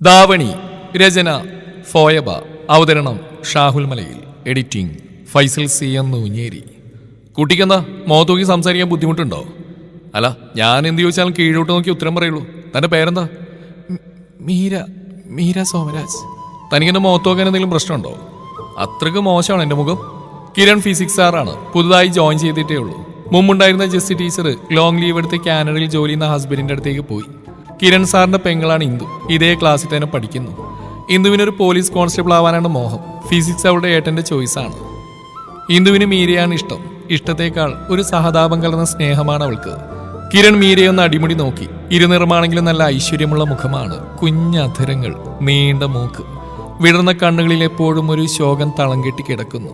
ദാവണി. രചന ഫോയബ. അവതരണം Shahul Malayil. Editing Faisal C M Noonjeri. കുട്ടിക്കെന്താ മോത്തോക്കി സംസാരിക്കാൻ ബുദ്ധിമുട്ടുണ്ടോ? അല്ല, ഞാൻ എന്ത് ചോദിച്ചാലും കീഴോട്ട് നോക്കി ഉത്തരം പറയുള്ളൂ. തൻ്റെ പേരെന്താ? മീര. മീര സോമരാജ്. തനിക്കെൻ്റെ മോത്തോക്കാൻ എന്തെങ്കിലും പ്രശ്നമുണ്ടോ? അത്രയ്ക്ക് മോശമാണ് എൻ്റെ മുഖം. കിരൺ ഫിസിക്സ് സാറാണ്. പുതുതായി ജോയിൻ ചെയ്തിട്ടേ ഉള്ളൂ. മുമ്പുണ്ടായിരുന്ന ജെസ്സി ടീച്ചർ ലോങ് ലീവ് എടുത്ത് കാനഡയിൽ ജോലി ചെയ്യുന്ന ഹസ്ബൻഡിൻ്റെ അടുത്തേക്ക് പോയി. കിരൺ സാറിൻ്റെ പെങ്ങളാണ് ഇന്ദു. ഇതേ ക്ലാസ്സിൽ തന്നെ പഠിക്കുന്നു. ഇന്ദുവിനൊരു പോലീസ് കോൺസ്റ്റബിൾ ആവാനാണ് മോഹം. ഫിസിക്സ് അവളുടെ ഏട്ടൻ്റെ ചോയ്സാണ്. ഇന്ദുവിന് മീരയാണ് ഇഷ്ടം. ഇഷ്ടത്തേക്കാൾ ഒരു സഹതാപം കലർന്ന സ്നേഹമാണ് അവൾക്ക്. കിരൺ മീരയെ ഒന്ന് അടിമുടി നോക്കി. ഇരുനിറമാണെങ്കിലും നല്ല ഐശ്വര്യമുള്ള മുഖമാണ്. കുഞ്ഞധരങ്ങൾ, നീണ്ട മൂക്ക്, വിടർന്ന കണ്ണുകളിൽ എപ്പോഴും ഒരു ശോകം തളം കെട്ടി കിടക്കുന്നു.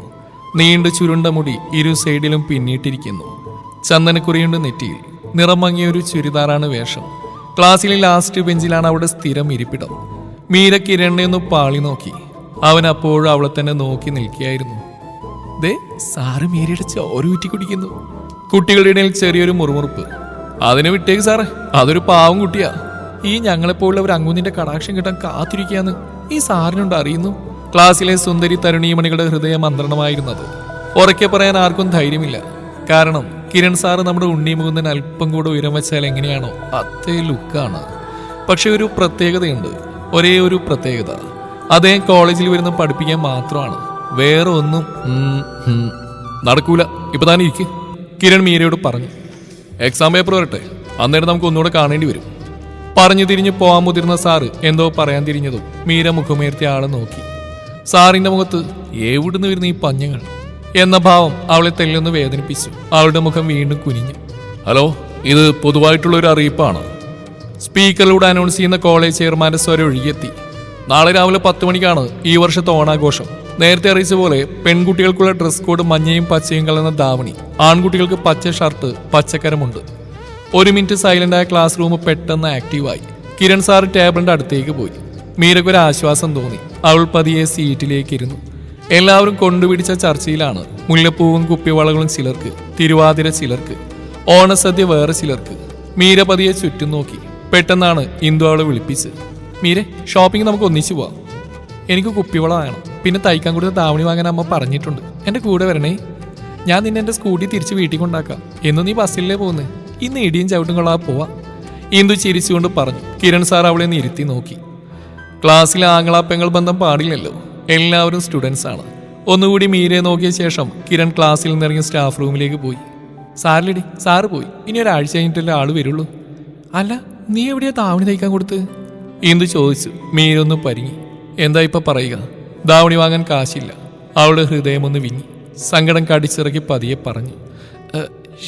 നീണ്ട ചുരുണ്ട മുടി ഇരു സൈഡിലും പിന്നിട്ടിരിക്കുന്നു. ചന്ദനക്കുറിയുണ്ട് നെറ്റിയിൽ. നിറം മങ്ങിയ ഒരു ചുരിദാറാണ് വേഷം. ക്ലാസ്സിലെ ലാസ്റ്റ് ബെഞ്ചിലാണ് അവിടെ സ്ഥിരം ഇരിപ്പിടം. മീര കിരണിനെ ഒന്ന് പാളി നോക്കി. അവൻ അപ്പോഴും അവളെ തന്നെ നോക്കി നിൽക്കുകയായിരുന്നു. ദേ, സാറ് മീരയുടെ ചോര ഊറ്റി കുടിക്കുന്നു. കുട്ടികളുടെ ഇടയിൽ ചെറിയൊരു മുറുമുറുപ്പ്. അതിനെ വിട്ടേക്ക് സാറേ, അതൊരു പാവം കുട്ടിയാ. ഈ ഞങ്ങളെപ്പോലുള്ളവർ അങ്ങുന്നിന്റെ കടാക്ഷം കിട്ടാൻ കാത്തിരിക്കുകയെന്ന് ഈ സാറിനുണ്ട് അറിയുന്നു. ക്ലാസ്സിലെ സുന്ദരി തരുണീമണികളുടെ ഹൃദയ മന്ത്രണമായിരുന്നത്. ഉറക്കെ പറയാൻ ആർക്കും ധൈര്യമില്ല. കാരണം കിരൺ സാറ് നമ്മുടെ ഉണ്ണിമുകുന്ദൻ അല്പം കൂടെ ഉയരം വെച്ചാൽ എങ്ങനെയാണോ അതേ ലുക്കാണ്. പക്ഷെ ഒരു പ്രത്യേകതയുണ്ട്. ഒരേ ഒരു പ്രത്യേകത. അദ്ദേഹം കോളേജിൽ വരുന്ന പഠിപ്പിക്കാൻ മാത്രമാണ്. വേറെ ഒന്നും നടക്കൂല. ഇപ്പൊ താൻ ഇരിക്കും. കിരൺ മീരയോട് പറഞ്ഞു. എക്സാം പേപ്പർ വരട്ടെ, അന്നേരം നമുക്ക് ഒന്നുകൂടെ കാണേണ്ടി വരും. പറഞ്ഞു തിരിഞ്ഞ് പോകാൻ മുതിർന്ന സാറ് എന്തോ പറയാൻ തിരിഞ്ഞതും മീര മുഖമുയർത്തിയ ആളെ നോക്കി. സാറിന്റെ മുഖത്ത് എവിടുന്ന് വരുന്ന ഈ പഞ്ഞങ്ങൾ എന്ന ഭാവം അവളെ തെല്ലൊന്ന് വേദനിപ്പിച്ചു. അവളുടെ മുഖം വീണ്ടും കുനിഞ്ഞു. ഹലോ, ഇത് പൊതുവായിട്ടുള്ള ഒരു അറിയിപ്പാണ്. സ്പീക്കറിലൂടെ അനൗൺസ് ചെയ്യുന്ന കോളേജ് ചെയർമാന്റെ സ്വരം ഒഴുകിയെത്തി. നാളെ രാവിലെ 10 മണിക്കാണ് ഈ വർഷത്തെ ഓണാഘോഷം. നേരത്തെ അറിയിച്ച പോലെ പെൺകുട്ടികൾക്കുള്ള ഡ്രസ് കോഡ് മഞ്ഞയും പച്ചയും കലർന്ന ധാവണി, ആൺകുട്ടികൾക്ക് പച്ച ഷർട്ട്, പച്ചക്കരമുണ്ട്. 1 മിനിറ്റ് സൈലന്റായ ക്ലാസ് റൂം പെട്ടെന്ന് ആക്റ്റീവായി. കിരൺ സാർ ടേബിളിന്റെ അടുത്തേക്ക് പോയി. മീരയ്ക്കൊരു ആശ്വാസം തോന്നി. അവൾ പതിയെ സീറ്റിലേക്ക് ഇരുന്നു. എല്ലാവരും കൊണ്ടുപിടിച്ച ചർച്ചയിലാണ്. മുല്ലപ്പൂവും കുപ്പിവളകളും ചിലർക്ക്, തിരുവാതിര ചിലർക്ക്, ഓണസദ്യ വേറെ ചിലർക്ക്. മീര പതിയെ ചുറ്റും നോക്കി. പെട്ടെന്നാണ് ഇന്ദു അവളെ വിളിപ്പിച്ച്. മീരെ, ഷോപ്പിംഗ് നമുക്ക് ഒന്നിച്ചു പോവാം. എനിക്ക് കുപ്പിവള വേണം. പിന്നെ തയ്ക്കാൻ കൊടുത്ത ധാവണി വാങ്ങാൻ അമ്മ പറഞ്ഞിട്ടുണ്ട്. എൻ്റെ കൂടെ വരണേ. ഞാൻ നിന്നെ എൻ്റെ സ്കൂട്ടി തിരിച്ച് വീട്ടിൽ കൊണ്ടാക്കാം. എന്ന് നീ ബസ്സിലേ പോകുന്നത്. ഇന്ന് ഇടിയും ചവിട്ടും കൊള്ളാ പോവാ. ഇന്ദു ചിരിച്ചുകൊണ്ട് പറഞ്ഞു. കിരൺ സാർ അവളെ ഒന്ന് ഇരുത്തി നോക്കി. ക്ലാസ്സിലെ ആങ്ങളാപ്പെങ്ങൾ ബന്ധം പാടില്ലല്ലോ. എല്ലാവരും സ്റ്റുഡൻസ് ആണ്. ഒന്നുകൂടി മീരയെ നോക്കിയ ശേഷം കിരൺ ക്ലാസ്സിൽ നിന്നിറങ്ങി സ്റ്റാഫ് റൂമിലേക്ക് പോയി. സാറിലിടി, സാറ് പോയി. ഇനി ഒരാഴ്ച കഴിഞ്ഞിട്ടല്ലേ ആള് വരുള്ളൂ. അല്ല, നീ എവിടെയാ ധാവണി തയ്ക്കാൻ കൊടുത്ത്? ഇന്ദു ചോദിച്ചു. മീര ഒന്ന് പരിങ്ങി. എന്താ ഇപ്പൊ പറയുക? ധാവണി വാങ്ങാൻ കാശില്ല. അവളുടെ ഹൃദയം ഒന്ന് വിങ്ങി. സങ്കടം കടിച്ചിറക്കി പതിയെ പറഞ്ഞു.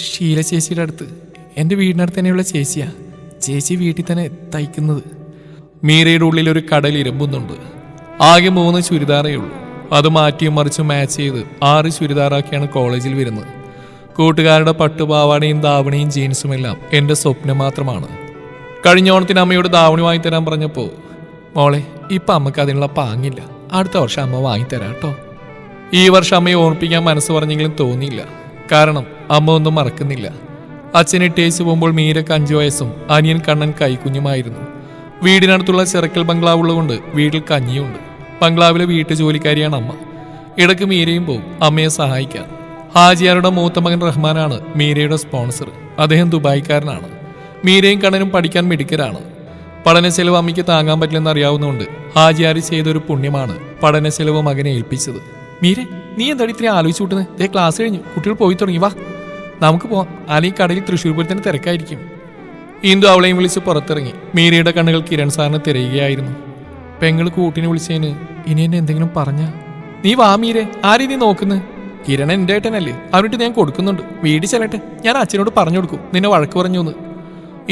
ഷീല ചേച്ചിയുടെ അടുത്ത്, എൻ്റെ വീടിനടുത്ത് തന്നെയുള്ള ചേച്ചിയാ. ചേച്ചി വീട്ടിൽ തന്നെ തയ്ക്കുന്നത്. മീരയുടെ ഉള്ളിൽ ഒരു കടൽ ഇരമ്പുന്നുണ്ട്. ആകെ 3 ചുരിദാറേ ഉള്ളൂ. അത് മാറ്റിയും മറിച്ചും മാച്ച് ചെയ്ത് 6 ചുരിദാറാക്കിയാണ് കോളേജിൽ വരുന്നത്. കൂട്ടുകാരുടെ പട്ടുപാവാടയും ധാവണിയും ജീൻസും എല്ലാം എൻ്റെ സ്വപ്നം മാത്രമാണ്. കഴിഞ്ഞ ഓണത്തിന് അമ്മയോട് ധാവണി വാങ്ങിത്തരാൻ പറഞ്ഞപ്പോൾ, മോളെ ഇപ്പം അമ്മക്ക് അതിനുള്ള പാങ്ങില്ല. അടുത്ത വർഷം അമ്മ വാങ്ങിത്തരാം കേട്ടോ. ഈ വർഷം അമ്മയെ ഓർപ്പിക്കാൻ മനസ്സ് പറഞ്ഞെങ്കിലും തോന്നിയില്ല. കാരണം അമ്മ ഒന്നും മറക്കുന്നില്ല. അച്ഛനിട്ടേച്ച് പോകുമ്പോൾ മീരക്ക് 5 വയസ്സും അനിയൻ കണ്ണൻ കൈക്കുഞ്ഞുമായിരുന്നു. വീടിനടുത്തുള്ള ചെറുക്കൽ ബംഗ്ലാവ് ഉള്ളതുകൊണ്ട് വീട്ടിൽ കഞ്ഞിയുണ്ട്. ബംഗ്ലാവിലെ വീട്ടു ജോലിക്കാരിയാണ് അമ്മ. ഇടയ്ക്ക് മീരയും പോവും അമ്മയെ സഹായിക്കാൻ. ഹാജിയാരുടെ മൂത്ത മകൻ റഹ്മാനാണ് മീരയുടെ സ്പോൺസർ. അദ്ദേഹം ദുബായിക്കാരനാണ്. മീരയും കണ്ണനും പഠിക്കാൻ മിടുക്കരാണ്. പഠന ചെലവ് അമ്മയ്ക്ക് താങ്ങാൻ പറ്റില്ലെന്ന് അറിയാവുന്നതുകൊണ്ട് ഹാജിയാരി ചെയ്തൊരു പുണ്യമാണ് പഠന ചെലവ് മകനെ ഏൽപ്പിച്ചത്. മീരെ, നീ എന്താ ഇത്രയും ആലോചിച്ചു കൂട്ടുന്നത്? ദേ ക്ലാസ് കഴിഞ്ഞു, കുട്ടികൾ പോയി തുടങ്ങി. വാ നമുക്ക് പോവാം. അല്ലെങ്കിൽ കടയിൽ തൃശ്ശൂർ പൂരത്തിന് തിരക്കായിരിക്കും. ഇന്ദു അവളെയും വിളിച്ച് പുറത്തിറങ്ങി. മീരയുടെ കണ്ണുകൾ കിരൺ സാറിനെ തിരയുകയായിരുന്നു. പെങ്ങൾ കൂട്ടിനെ വിളിച്ചതിന് ഇനി എന്നെ എന്തെങ്കിലും പറഞ്ഞാ? നീ വാ മീരെ, ആരെയും നീ നോക്കുന്നത്? കിരൺ എൻ്റെ ഏട്ടനല്ലേ, അവരുടെ ഞാൻ കൊടുക്കുന്നുണ്ട്. വീട്ടിൽ ചെല്ലട്ടെ, ഞാൻ അച്ഛനോട് പറഞ്ഞു കൊടുക്കും നിന്നെ വഴക്ക് പറഞ്ഞു എന്ന്.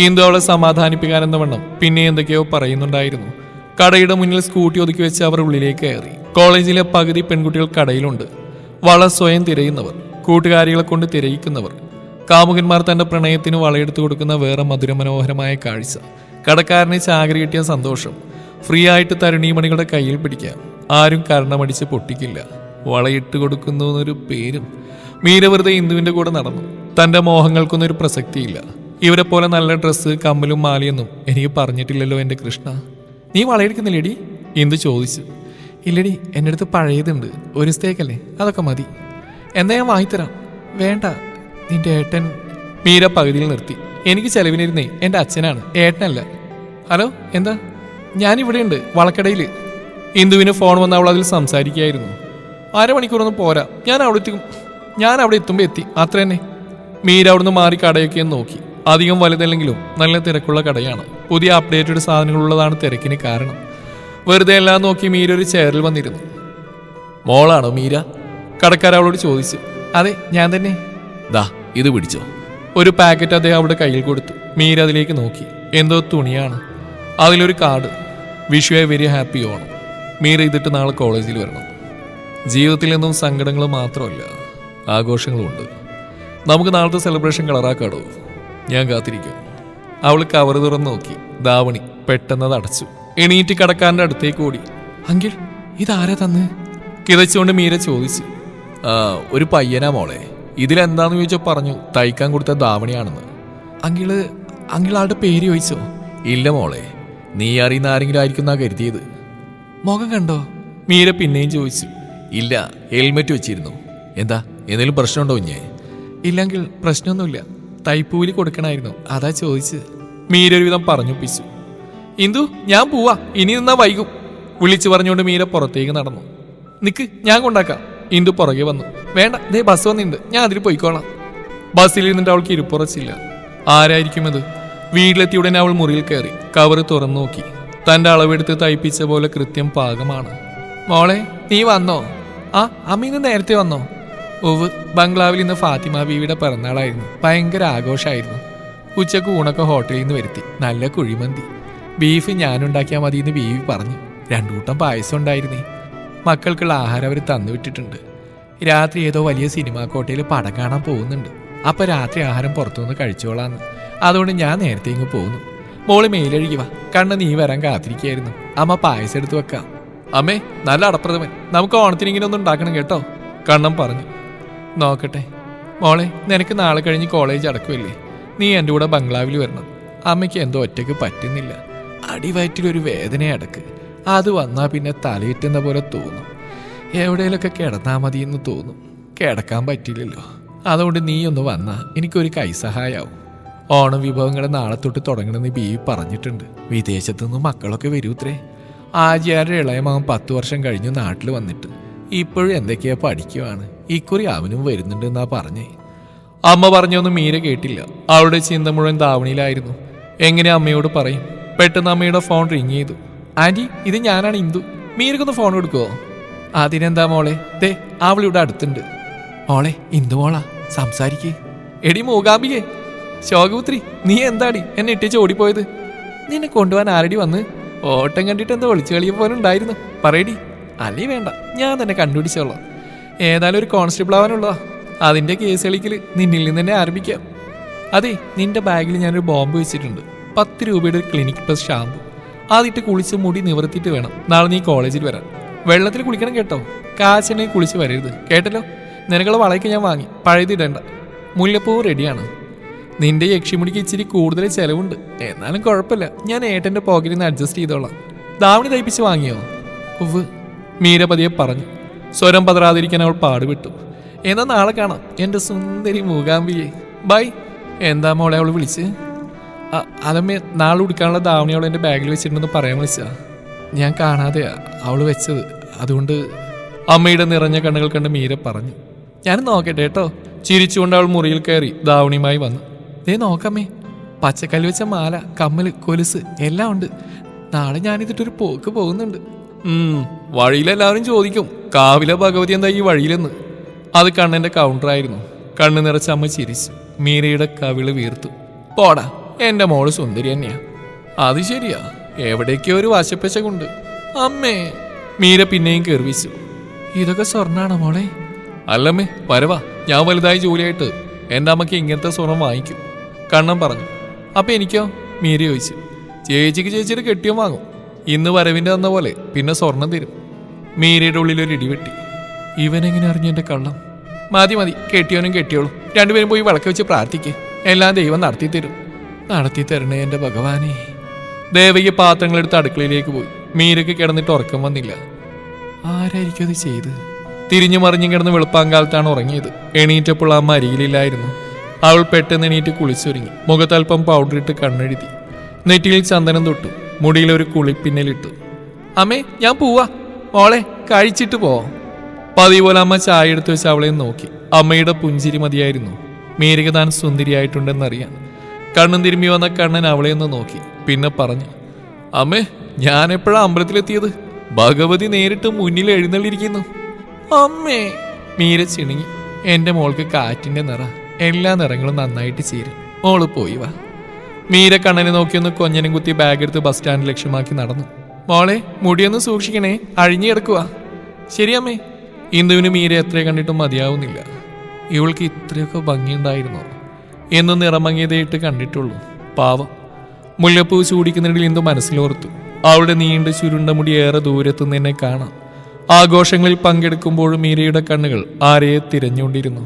ഇന്ദു അവളെ സമാധാനിപ്പിക്കാനെന്ന വണ്ണം പിന്നെ എന്തൊക്കെയോ പറയുന്നുണ്ടായിരുന്നു. കടയുടെ മുന്നിൽ സ്കൂട്ടി ഒതുക്കി വെച്ച് അവർ ഉള്ളിലേക്ക് കയറി. കോളേജിലെ പകുതി പെൺകുട്ടികൾ കടയിലുണ്ട്. വള സ്വയം തിരയുന്നവർ, കൂട്ടുകാരികളെ കൊണ്ട് തിരയിക്കുന്നവർ, കാമുകന്മാർ തന്റെ പ്രണയത്തിന് വളയെടുത്തു കൊടുക്കുന്ന വേറെ മധുരമനോഹരമായ കാഴ്ച. കടക്കാരനെ ചാകരി കിട്ടിയ സന്തോഷം. ഫ്രീ ആയിട്ട് തരുണീമണികളുടെ കയ്യിൽ പിടിക്കാം. ആരും കരണമടിച്ച് പൊട്ടിക്കില്ല. വളയിട്ട് കൊടുക്കുന്നു എന്നൊരു പേരും. മീര വെറുതെ ഇന്ദുവിന്റെ കൂടെ നടന്നു. തന്റെ മോഹങ്ങൾക്കൊന്നും ഒരു പ്രസക്തിയില്ല. ഇവരെ പോലെ നല്ല ഡ്രസ്സ്, കമ്മലും മാലയൊന്നും എനിക്ക് പറഞ്ഞിട്ടില്ലല്ലോ എൻ്റെ കൃഷ്ണ. നീ വളയെടുക്കുന്നില്ലേടി? ഇന്ദു ചോദിച്ചു. ഇല്ലടി, എൻ്റെ അടുത്ത് പഴയതുണ്ട്, ഒരു സ്റ്റേക്കല്ലേ, അതൊക്കെ മതി. എന്നാ ഞാൻ വാങ്ങിത്തരാം. വേണ്ട, നിന്റെ ഏട്ടൻ. മീര പകുതിയിൽ നിർത്തി. എനിക്ക് ചെലവിനിരുന്നേ എൻ്റെ അച്ഛനാണ്, ഏട്ടനല്ല. ഹലോ, എന്താ? ഞാനിവിടെയുണ്ട്, വളക്കടയിൽ. ഇന്ദുവിന് ഫോൺ വന്ന് അവൾ അതിൽ സംസാരിക്കുകയായിരുന്നു. അരമണിക്കൂറൊന്നും പോരാ, ഞാൻ അവിടെ എത്തുമ്പോൾ എത്തി, അത്ര തന്നെ. മീര അവിടുന്ന് മാറി കടയൊക്കെ നോക്കി. അധികം വലുതല്ലെങ്കിലും നല്ല തിരക്കുള്ള കടയാണ്. പുതിയ അപ്ഡേറ്റഡ് സാധനങ്ങളുള്ളതാണ് തിരക്കിന് കാരണം. വെറുതെ എല്ലാം നോക്കി മീര ഒരു ചെയറിൽ വന്നിരുന്നു. മോളാണോ മീര? കടക്കാർ അവളോട് ചോദിച്ചു. അതെ, ഞാൻ തന്നെ. ദാ ഇത് പിടിച്ചോ. ഒരു പാക്കറ്റ് അദ്ദേഹം അവിടെ കയ്യിൽ കൊടുത്തു. മീര അതിലേക്ക് നോക്കി. എന്തോ തുണിയാണ്. അതിലൊരു card. Wish you A very happy Onam. Meera ഇതിട്ട് നാളെ കോളേജിൽ വരണം. ജീവിതത്തിൽ നിന്നും സങ്കടങ്ങൾ മാത്രമല്ല, ആഘോഷങ്ങളുമുണ്ട്. നമുക്ക് നാളത്തെ സെലിബ്രേഷൻ കളറാക്കാടോ. ഞാൻ കാത്തിരിക്കും. അവൾ കവർ തുറന്ന് നോക്കി. ദാവണി പെട്ടെന്നത് അടച്ചു. എണീറ്റ് കടക്കാരൻ്റെ അടുത്തേക്ക് ഓടി. അങ്കിൾ, ഇതാരാ തന്ന്? കിതച്ചുകൊണ്ട് മീര ചോദിച്ചു. ഒരു പയ്യനാ മോളെ. ഇതിലെന്താന്ന് ചോദിച്ചോ പറഞ്ഞു തയ്ക്കാൻ കൊടുത്ത ദാവണിയാണെന്ന്. അങ്കിൾ ആളുടെ പേര് ചോദിച്ചോ? ഇല്ല മോളെ, നീ അറിയുന്ന ആരെങ്കിലും ആയിരിക്കും എന്നാ കരുതിയത്. മുഖം കണ്ടോ? മീര പിന്നെയും ചോദിച്ചു. ഇല്ല, ഹെൽമെറ്റ് വെച്ചിരുന്നു. എന്താ, എന്തെങ്കിലും പ്രശ്നമുണ്ടോ കുഞ്ഞേ? ഇല്ലെങ്കിൽ പ്രശ്നമൊന്നുമില്ല, തൈപ്പൂലി കൊടുക്കണമായിരുന്നു, അതാ ചോദിച്ച്. മീര ഒരുവിധം പറഞ്ഞൊപ്പിച്ചു. ഇന്ദു, ഞാൻ പോവാ, ഇനി നിന്നാ വൈകും. വിളിച്ചു പറഞ്ഞുകൊണ്ട് മീര പുറത്തേക്ക് നടന്നു. നിക്ക്, ഞാൻ കൊണ്ടാക്കാം. ഇന്ദു പുറകെ വന്നു. വേണ്ട, ദേ ബസ് വന്നിട്ടുണ്ട്, ഞാൻ അതിൽ പോയിക്കോളാം. ബസ്സിൽ ഇരുന്നിട്ട് അവൾക്ക് ഇരിപ്പുറച്ചില്ല. ആരായിരിക്കും അത്? വീട്ടിലെത്തിയ ഉടനെ അവൾ മുറിയിൽ കയറി കവർ തുറന്നു നോക്കി. തൻ്റെ അളവെടുത്ത് തയ്പ്പിച്ച പോലെ കൃത്യം പാകമാണ്. മോളെ, നീ വന്നോ? ആ, അമ്മ ഇന്ന് നേരത്തെ വന്നോ? ഓവ്, ബംഗ്ലാവിൽ ഇന്ന് ഫാത്തിമ ബീവിയുടെ പിറന്നാളായിരുന്നു. ഭയങ്കര ആഘോഷമായിരുന്നു. ഉച്ചക്ക് ഊണൊക്കെ ഹോട്ടലിൽ നിന്ന് വരുത്തി. നല്ല കുഴിമന്തി. ബീഫ് ഞാനുണ്ടാക്കിയാൽ മതി എന്ന് ബീവി പറഞ്ഞു. 2 കൂട്ടം പായസം ഉണ്ടായിരുന്നേ. മക്കൾക്കുള്ള ആഹാരം അവർ തന്നുവിട്ടിട്ടുണ്ട്. രാത്രി ഏതോ വലിയ സിനിമാ കോട്ടയിൽ പടം കാണാൻ പോകുന്നുണ്ട്. അപ്പം രാത്രി ആഹാരം പുറത്തുനിന്ന് കഴിച്ചോളാന്ന്. അതുകൊണ്ട് ഞാൻ നേരത്തെ ഇങ്ങ് പോകുന്നു. മോള് മേലഴുകി വാ, കണ്ണ് നീ വരാൻ കാത്തിരിക്കുകയായിരുന്നു. അമ്മ പായസം എടുത്ത് വെക്കാം. അമ്മേ, നല്ല അടപ്രഥമൻ. നമുക്ക് ഓണത്തിന് ഇങ്ങനെ ഒന്നും ഉണ്ടാക്കണം കേട്ടോ, കണ്ണം പറഞ്ഞു. നോക്കട്ടെ മോളെ, നിനക്ക് നാളെ കഴിഞ്ഞ് കോളേജ് അടക്കുമല്ലേ? നീ എൻ്റെ കൂടെ ബംഗ്ലാവിൽ വരണം. അമ്മയ്ക്ക് എന്തോ ഒറ്റയ്ക്ക് പറ്റുന്നില്ല. അടിവയറ്റിലൊരു വേദന അടക്ക്. അത് വന്നാൽ പിന്നെ തലയിട്ടുന്ന പോലെ തോന്നും. എവിടെയെങ്കിലൊക്കെ കിടന്നാൽ മതിയെന്ന് തോന്നും. കിടക്കാൻ പറ്റില്ലല്ലോ. അതുകൊണ്ട് നീ ഒന്ന് വന്നാൽ എനിക്കൊരു കൈസഹായാവും. ഓണം വിഭവങ്ങൾ നാളെ തൊട്ട് തുടങ്ങണമെന്ന് ബീവി പറഞ്ഞിട്ടുണ്ട്. വിദേശത്തുനിന്ന് മക്കളൊക്കെ വരൂത്രേ. ആജിയാരുടെ ഇളയ മകൻ 10 വർഷം കഴിഞ്ഞ് നാട്ടിൽ വന്നിട്ട് ഇപ്പോഴും എന്തൊക്കെയാ പഠിക്കുവാണ്. ഇക്കുറി അവനും വരുന്നുണ്ടെന്നാ പറഞ്ഞേ. അമ്മ പറഞ്ഞൊന്നും മീര കേട്ടില്ല. അവളുടെ ചിന്ത മുഴുവൻ ദാവണിയിലായിരുന്നു. എങ്ങനെ അമ്മയോട് പറയും? പെട്ടെന്ന് അമ്മയുടെ ഫോൺ റിങ് ചെയ്തു. ആന്റി, ഇത് ഞാനാണ് ഇന്ദു. മീരക്കൊന്ന് ഫോൺ കൊടുക്കുവോ? അതിനെന്താ മോളെ, ദേ അവളിവിടെ അടുത്തുണ്ട്. മോളെ, ഇന്ദു മോളാ, സംസാരിക്കേ. എടി മൂകാംബികേ, ശോകപുത്രി, നീ എന്താടി എന്നെ ഇട്ടിച്ച് ഓടിപ്പോയത്? നിന്നെ കൊണ്ടുപോകാൻ ആരടി വന്ന്? ഓട്ടം കണ്ടിട്ട് എന്തോ ഒളിച്ചു കളിയെ പോലെ ഉണ്ടായിരുന്നു. പറയടി. അല്ലേ വേണ്ട, ഞാൻ തന്നെ കണ്ടുപിടിച്ചോളാം. ഏതായാലും ഒരു കോൺസ്റ്റബിൾ ആവാനുള്ളതാ. അതിൻ്റെ കേസ് കളിക്കൽ നിന്നിൽ നിന്ന് തന്നെ ആരംഭിക്കാം. അതെ, നിന്റെ ബാഗിൽ ഞാനൊരു ബോംബ് വെച്ചിട്ടുണ്ട്. 10 രൂപയുടെ ഒരു ക്ലിനിക് പ്ലസ് ഷാമ്പു. അതിട്ട് കുളിച്ച് മുടി നിവർത്തിയിട്ട് വേണം നാളെ നീ കോളേജിൽ വരാൻ. വെള്ളത്തിൽ കുളിക്കണം കേട്ടോ. കാശിനെ കുളിച്ച് വരരുത് കേട്ടല്ലോ. നിനക്കുള്ള വളയ്ക്ക് ഞാൻ വാങ്ങി, പഴയതിടണ്ട. മുല്ലപ്പൂ റെഡിയാണ്. നിന്റെ യക്ഷിമുടിക്ക് ഇച്ചിരി കൂടുതൽ ചിലവുണ്ട്, എന്നാലും കുഴപ്പമില്ല. ഞാൻ ഏട്ടൻ്റെ പോക്കറ്റിൽ നിന്ന് അഡ്ജസ്റ്റ് ചെയ്തോളാം. ദാവണി തയ്പ്പിച്ച് വാങ്ങിയോ? ഉവ്, മീര പതിയെ പറഞ്ഞു. സ്വരം പതറാതിരിക്കാൻ അവൾ പാടുവിട്ടു. എന്നാൽ നാളെ കാണാം എൻ്റെ സുന്ദരി മൂകാംബിയെ. ബൈ. എന്താ മോളെ അവൾ വിളിച്ച്? അതമ്മേ, നാളെ ഉടുക്കാനുള്ള ദാവണി അവൾ എൻ്റെ ബാഗിൽ വെച്ചിട്ടുണ്ടെന്ന് പറയാൻ വിളിച്ചാ. ഞാൻ കാണാതെയാ അവൾ വെച്ചത്, അതുകൊണ്ട്. അമ്മയുടെ നിറഞ്ഞ കണ്ണുകൾ കണ്ട് മീര പറഞ്ഞു. ഞാൻ നോക്കട്ടെ കേട്ടോ. ചിരിച്ചുകൊണ്ട് അവൾ മുറിയിൽ കയറി ദാവണിയുമായി വന്നു. ദേ നോക്കമ്മേ, പച്ചക്കല്ല് വെച്ച മാല, കമ്മൽ, കൊലുസ് എല്ലാം ഉണ്ട്. നാളെ ഞാനിതിട്ടൊരു പോക്ക് പോകുന്നുണ്ട്. വഴിയിലെല്ലാവരും ചോദിക്കും, കാവിലെ ഭഗവതി എന്താ ഈ വഴിയിലെന്ന്. അത് കണ്ണൻ്റെ കൗണ്ടറായിരുന്നു. കണ്ണ് നിറച്ച അമ്മ ചിരിച്ചു. മീരയുടെ കവിള് വീർത്തു. പോടാ, എൻ്റെ മോള് സുന്ദരി തന്നെയാ. അത് ശരിയാ, എവിടേക്കോ ഒരു വാശപ്പശകുണ്ട്. അമ്മേ, മീര പിന്നെയും കെർവിച്ചു. ഇതൊക്കെ സ്വർണ്ണാണോ മോളെ? അല്ലമ്മേ, വരവാ. ഞാൻ വലുതായി ജോലിയായിട്ട് എൻ്റെ അമ്മയ്ക്ക് ഇങ്ങനത്തെ സ്വർണം വാങ്ങിക്കും, കണ്ണൻ പറഞ്ഞു. അപ്പം എനിക്കോ? മീര ചോദിച്ചു. ചേച്ചിയുടെ കെട്ടിയോ വാങ്ങും. ഇന്ന് വരവിൻ്റെ തന്ന പോലെ പിന്നെ സ്വർണം തരും. മീരയുടെ ഉള്ളിലൊരു ഇടിവെട്ടി. ഇവനെങ്ങനെ അറിഞ്ഞു എൻ്റെ കള്ളം? മതി, കെട്ടിയോനും കെട്ടിയോളും രണ്ടുപേരും പോയി വിളക്ക് വെച്ച് പ്രാർത്ഥിക്കുക. എല്ലാം ദൈവം നടത്തി തരും. നടത്തി തരണേ എൻ്റെ ഭഗവാനെ. ദേവയ്ക്ക് പാത്രങ്ങളെടുത്ത് അടുക്കളയിലേക്ക് പോയി. മീരയ്ക്ക് കിടന്നിട്ട് ഉറക്കം വന്നില്ല. ആരായിരിക്കും അത് ചെയ്ത്? തിരിഞ്ഞു മറിഞ്ഞു കിടന്ന് വെളുപ്പാങ്കാലത്താണ് ഉറങ്ങിയത്. എണീറ്റപ്പോൾ അമ്മ അരികിലില്ലായിരുന്നു. അവൾ പെട്ടെന്ന് എണീറ്റ് കുളിച്ചൊരുങ്ങി. മുഖത്തൽപ്പം പൗഡർ ഇട്ട് കണ്ണെഴുതി. നെറ്റിയിൽ ചന്ദനം തൊട്ടു. മുടിയിൽ ഒരു കുളിപ്പിന്നലിട്ടു. അമ്മേ, ഞാൻ പോവാ. മോളെ, കഴിച്ചിട്ട് പോവാം. പതിവ് പോലെ അമ്മ ചായ എടുത്ത് വെച്ച് അവളെ നോക്കി. അമ്മയുടെ പുഞ്ചിരി മതിയായിരുന്നു മീരയ്ക്ക് താൻ സുന്ദരിയായിട്ടുണ്ടെന്നറിയാൻ. കണ്ണും തിരുമ്പി വന്ന കണ്ണൻ അവളെ ഒന്ന് നോക്കി. പിന്നെ പറഞ്ഞു, അമ്മേ, ഞാൻ എപ്പോഴാ അമ്പലത്തിലെത്തിയത്? ഭഗവതി നേരിട്ട് മുന്നിൽ എഴുന്നള്ളിയിരിക്കുന്നു. അമ്മേ, മീര ചിണുങ്ങി. എന്റെ മോൾക്ക് കാറ്റിന്റെ നിറ. എല്ലാ നിറങ്ങളും നന്നായിട്ട് ചേരും. മോള് പോയി വാ. മീര കണ്ണനെ നോക്കിയൊന്ന് കൊഞ്ഞനും കുത്തി ബാഗ് എടുത്ത് ബസ് സ്റ്റാൻഡ് ലക്ഷ്യമാക്കി നടന്നു. മോളെ, മുടിയൊന്ന് സൂക്ഷിക്കണേ, അഴിഞ്ഞു കിടക്കുക. ശരിയമ്മേ. ഇന്ദുവിന് മീര എത്ര കണ്ടിട്ടും മതിയാവുന്നില്ല. ഇവൾക്ക് ഇത്രയൊക്കെ ഭംഗിയുണ്ടായിരുന്നോ എന്നും നിറമങ്ങിയതേയിട്ട് കണ്ടിട്ടുള്ളൂ. പാവം. മുല്ലപ്പൂ ചൂടിക്കുന്നിടയിൽ ഇന്ദു മനസ്സിലോർത്തു. അവളുടെ നീണ്ട ചുരുണ്ട മുടി ഏറെ ദൂരത്തു നിന്നെ കാണാം. ആഘോഷങ്ങളിൽ പങ്കെടുക്കുമ്പോഴും മീരയുടെ കണ്ണുകൾ ആരെയെ തിരഞ്ഞുകൊണ്ടിരുന്നു.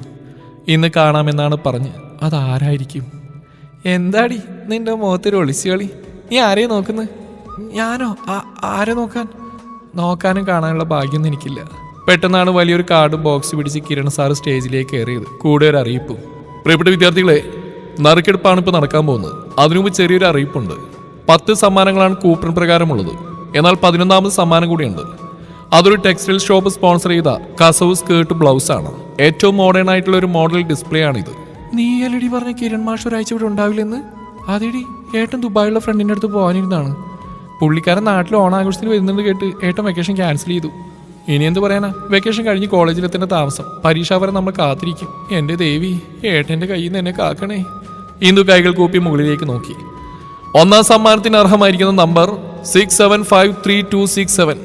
ഇന്ന് കാണാമെന്നാണ് പറഞ്ഞ്. അതാരായിരിക്കും? എന്താടി നിന്റെ മുഖത്തൊരു ഒളിച്ചു കളി? നീ ആരെയും നോക്കുന്നത്? ഞാനോ? ആരെ നോക്കാൻ? നോക്കാനും കാണാനുള്ള ഭാഗ്യമൊന്നും എനിക്കില്ല. പെട്ടെന്നാണ് വലിയൊരു കാർഡ് ബോക്സ് പിടിച്ച് കിരൺ സാറ് സ്റ്റേജിലേക്ക് കയറിയത്. കൂടെ ഒരു അറിയിപ്പും. പ്രിയപ്പെട്ട വിദ്യാർത്ഥികളെ, നറുക്കെടുപ്പാണ് ഇപ്പോൾ നടക്കാൻ പോകുന്നത്. അതിനുമുമ്പ് ചെറിയൊരു അറിയിപ്പുണ്ട്. 10 സമ്മാനങ്ങളാണ് കൂപ്പൺ പ്രകാരമുള്ളത്. എന്നാൽ 11ാമത് സമ്മാനം കൂടിയുണ്ട്. അതൊരു ടെക്സ്റ്റൈൽ ഷോപ്പ് സ്പോൺസർ ചെയ്ത കസവ് സ്കേർട്ട് ബ്ലൗസ് ആണ്. ഏറ്റവും മോഡേൺ ആയിട്ടുള്ള ഒരു മോഡൽ ഡിസ്പ്ലേ ആണിത്. നീ അല്ലടി പറഞ്ഞ കിരൺ മാഷ് ഒരാഴ്ച ഇവിടെ ഉണ്ടാവില്ലെന്ന്? അതെടി, ഏട്ടൻ ദുബായിലുള്ള ഫ്രണ്ടിൻ്റെ അടുത്ത് പോകാനിരുന്നാണ്. പുള്ളിക്കാരൻ നാട്ടിൽ ഓണാഘോഷത്തിന് വരുന്നത് കേട്ട് ഏട്ടൻ വെക്കേഷൻ ക്യാൻസൽ ചെയ്തു. ഇനി എന്ത് പറയാനാ, വെക്കേഷൻ കഴിഞ്ഞ് കോളേജിലെത്തേണ്ട താമസം. പരീക്ഷ വരെ നമ്മൾ കാത്തിരിക്കും. എൻ്റെ ദേവി, ഏട്ടൻ്റെ കയ്യിൽ നിന്ന് എന്നെ കാക്കണേ. ഇന്ദു കൈകൾ കൂപ്പി മുകളിലേക്ക് നോക്കി. 1ാം സമ്മാനത്തിന് അർഹമായിരിക്കുന്ന നമ്പർ 675327.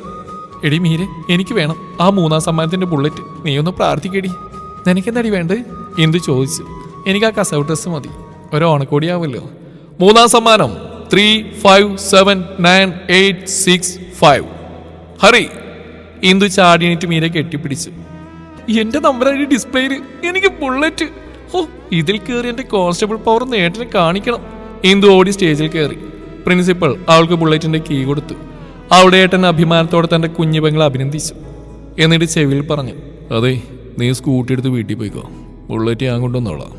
എടി മീരെ, എനിക്ക് വേണം ആ 3ാം സമ്മാനത്തിന്റെ ബുള്ളറ്റ്. നീ ഒന്ന് പ്രാർത്ഥിക്കടി. നിനക്കെന്താടി വേണ്ടത്? ഇന്ദു ചോദിച്ചു. എനിക്ക് ആ കസവ് ഡ്രസ് മതി. ഒരു ഓണക്കോടിയാവല്ലോ. 3ാം സമ്മാനം 357985. ഹറി. ഇന്ദു ചാടിയണിറ്റ് മീരെ കെട്ടിപ്പിടിച്ചു. എന്റെ നമ്പറായി ഡിസ്പ്ലേയിൽ എനിക്ക് ബുള്ളറ്റ്. ഓ, ഇതിൽ കയറി എന്റെ കോൺസ്റ്റബിൾ പവർ നേട്ടനെ കാണിക്കണം. ഇന്ദു ഓടി സ്റ്റേജിൽ കയറി. പ്രിൻസിപ്പൽ അവൾക്ക് ബുള്ളറ്റിന്റെ കീ കൊടുത്തു. അവളുടെ ഏട്ടൻ അഭിമാനത്തോടെ തന്റെ കുഞ്ഞു പെങ്ങളെ അഭിനന്ദിച്ചു. എന്നിട്ട് ചെവിയിൽ പറഞ്ഞു, അതെ, നീ സ്കൂട്ടി എടുത്ത് വീട്ടിൽ പോയിക്കോ. ബുള്ളറ്റ് ഞാൻ കൊണ്ടുവന്നോളാം.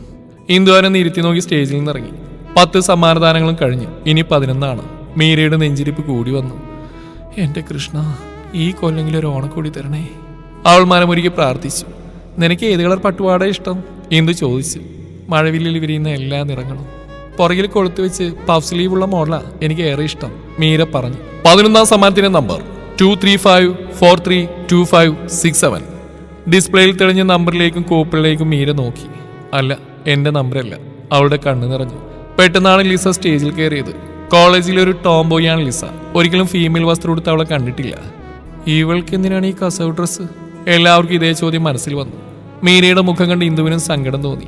ഇന്ദു അവനെ ഇരുത്തി നോക്കി സ്റ്റേജിൽ നിന്ന് ഇറങ്ങി. 10 സമ്മാനദാനങ്ങളും കഴിഞ്ഞു. ഇനി 11 മീരയുടെ നെഞ്ചിരിപ്പ് കൂടി വന്നു. എന്റെ കൃഷ്ണ, ഈ കൊല്ലെങ്കിലും ഒരു ഓണക്കോടി തരണേ. അവൾ മനമൊരുക്കി പ്രാർത്ഥിച്ചു. നിനക്ക് ഏത് കളർ പട്ടുപാട ഇഷ്ടം? ഇന്ദു ചോദിച്ചു. മഴവില്ലിൽ വിരിയുന്ന എല്ലാ നിറങ്ങളും. പുറകിൽ കൊളുത്തു വെച്ച് പഫ് സ്ലീവുള്ള മോഡലാ എനിക്ക് ഏറെ ഇഷ്ടം, മീര പറഞ്ഞു. 11ാം സമ്മാനത്തിന്റെ നമ്പർ 235432567. ഡിസ്പ്ലേയിൽ തെളിഞ്ഞ നമ്പറിലേക്കും കൂപ്പിളിലേക്കും മീര നോക്കി. അല്ല, എന്റെ നമ്പറല്ല. അവളുടെ കണ്ണ് നിറഞ്ഞു. പെട്ടെന്നാണ് ലിസ സ്റ്റേജിൽ കയറിയത്. കോളേജിലെ ഒരു ടോംബോയാണ് ലിസ. ഒരിക്കലും ഫീമെയിൽ വസ്ത്രം എടുത്ത് അവളെ കണ്ടിട്ടില്ല. ഇവൾക്ക് എന്തിനാണ് ഈ കസവ് ഡ്രസ്സ്? എല്ലാവർക്കും ഇതേ ചോദ്യം മനസ്സിൽ വന്നു. മീരയുടെ മുഖം കണ്ട് ഇന്ദുവിനും സങ്കടം തോന്നി.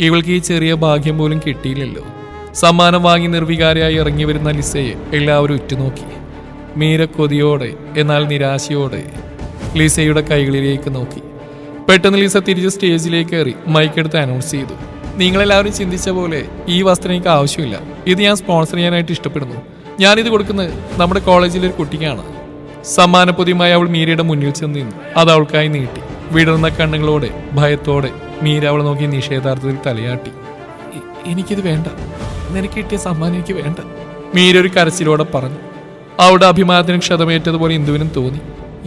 ഇവൾക്ക് ഈ ചെറിയ ഭാഗ്യം പോലും കിട്ടിയില്ലല്ലോ. സമ്മാനം വാങ്ങി നിർവികാരയായി ഇറങ്ങി വരുന്ന ലിസയെ എല്ലാവരും ഉറ്റുനോക്കി. മീര കൊതിയോടെ എന്നാൽ നിരാശയോടെ ലിസയുടെ കൈകളിലേക്ക് നോക്കി. പെട്ടെന്ന് ലിസ തിരിച്ച് സ്റ്റേജിലേക്ക് കയറി മൈക്കെടുത്ത് അനൗൺസ് ചെയ്തു. നിങ്ങളെല്ലാവരും ചിന്തിച്ച പോലെ ഈ വസ്ത്രം എനിക്ക് ആവശ്യമില്ല. ഇത് ഞാൻ സ്പോൺസർ ചെയ്യാനായിട്ട് ഇഷ്ടപ്പെടുന്നു. ഞാനിത് കൊടുക്കുന്നത് നമ്മുടെ കോളേജിലെ ഒരു കുട്ടിക്കാണ്. സമ്മാനപ്പൊതിയുമായി അവൾ മീരയുടെ മുന്നിൽ ചെന്ന് നിന്നു. അത് അവൾക്കായി നീട്ടി. വിടർന്ന കണ്ണുകളോടെ ഭയത്തോടെ മീര അവളെ നോക്കി നിഷേധാർത്ഥത്തിൽ തലയാട്ടി. എനിക്കിത് വേണ്ട, നിനക്ക് കിട്ടിയ സമ്മാനം എനിക്ക് വേണ്ട, മീര ഒരു കരച്ചിലോടെ പറഞ്ഞു. അവളുടെ അഭിമാനത്തിന് ക്ഷതമേറ്റതുപോലെ ഇന്ദുവിനും തോന്നി.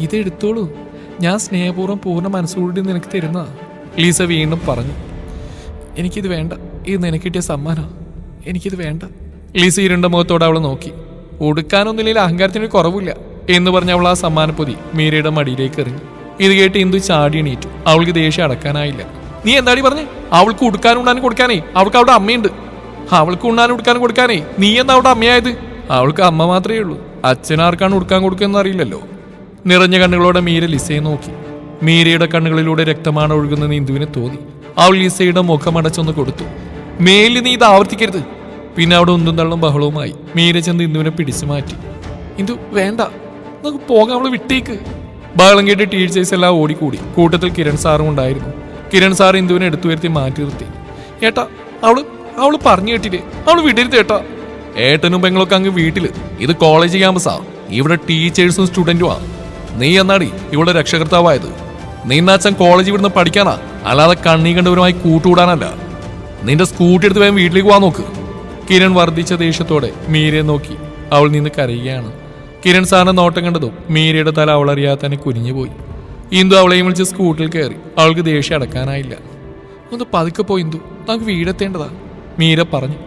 ഇത് എടുത്തോളൂ, ഞാൻ സ്നേഹപൂർവ്വം പൂർണ്ണ മനസ്സോടുകൂടി നിനക്ക് തരുന്ന, ലീസ വീണ്ടും പറഞ്ഞു. എനിക്കിത് വേണ്ട, ഇത് നിനക്ക് കിട്ടിയ സമ്മാനം, എനിക്കിത് വേണ്ട. ലീസ ഇരുണ്ട മുഖത്തോടെ അവളെ നോക്കി. ഒടുക്കാനൊന്നുമില്ല, അഹങ്കാരത്തിന് കുറവില്ല എന്ന് പറഞ്ഞ അവൾ ആ സമ്മാനപ്പൊതി മീരയുടെ മടിയിലേക്ക് എറിഞ്ഞു. ഇത് കേട്ട് ഇന്ദു ചാടി എണീറ്റു. അവൾക്ക് ദേഷ്യം അടക്കാനായില്ല. നീ എന്താടി പറഞ്ഞേ? അവൾക്ക് ഉടുക്കാനും ഉണ്ണാനും കൊടുക്കാനേ അവൾക്ക് അവിടെ അമ്മയുണ്ട്. അവൾക്ക് ഉണ്ണാനും ഉടുക്കാനും കൊടുക്കാനേ നീ എന്താ അവിടെ അമ്മയായത്? അവൾക്ക് അമ്മ മാത്രമേ ഉള്ളൂ. അച്ഛനാർക്കാണ് ഉടുക്കാൻ കൊടുക്കുമെന്ന് അറിയില്ലല്ലോ. നിറഞ്ഞ കണ്ണുകളോടെ മീര ലിസയെ നോക്കി. മീരയുടെ കണ്ണുകളിലൂടെ രക്തമാണ് ഒഴുകുന്നതെന്ന് ഇന്ദുവിന് തോന്നി. അവൾ ലിസയുടെ മുഖമടച്ചൊന്ന് കൊടുത്തു. മേലിൽ നീ ഇത് ആവർത്തിക്കരുത്. പിന്നെ അവിടെ ഒന്നും തള്ളും ബഹളവുമായി. മീര ചെന്ന് ഇന്ദുവിനെ പിടിച്ചു മാറ്റി. ഇന്ദു വേണ്ട, നമുക്ക് പോകാം, അവള് വിട്ടേക്ക്. ബഹളം കേട്ട് ടീച്ചേഴ്സ് എല്ലാം ഓടിക്കൂടി. കൂട്ടത്തിൽ കിരൺ സാറും ഉണ്ടായിരുന്നു. കിരൺ സാർ ഇന്ദുവിനെ എടുത്തു വരുത്തി മാറ്റി നിർത്തി. ഏട്ടാ, അവള് പറഞ്ഞു കേട്ടില്ലേ, അവള് വിടരുത് ഏട്ടാ. ഏട്ടനും പെങ്ങളൊക്കെ അങ്ങ് വീട്ടില്. ഇത് കോളേജ് ക്യാമ്പസാ. ഇവിടെ ടീച്ചേഴ്സും സ്റ്റുഡന്റുമാ. നീ എന്നാടി ഇവിടെ രക്ഷകർത്താവായത്? നിന്നച്ഛൻ കോളേജ് ഇവിടുന്ന് പഠിക്കാനാ, അല്ലാതെ കണ്ണീ കണ്ടവരുമായി കൂട്ടുകൂടാനല്ല. നിന്റെ സ്കൂട്ടി എടുത്ത് വേഗം വീട്ടിലേക്ക് പോവാൻ നോക്ക്. കിരൺ വർദ്ധിച്ച ദേഷ്യത്തോടെ മീരയെ നോക്കി. അവൾ നിന്ന് കരയുകയാണ്. കിരൺ സാറിന്റെ നോട്ടം കണ്ടതും മീരയുടെ തല അവളറിയാതെ തന്നെ കുനിഞ്ഞുപോയി. ഇന്ദു അവളെയും വിളിച്ച് സ്കൂട്ടിൽ കയറി. അവൾക്ക് ദേഷ്യം അടക്കാനായില്ല. ഒന്ന് പതുക്കെ പോയി ഇന്ദു, നമുക്ക് വീടെത്തേണ്ടതാ, മീര പറഞ്ഞു.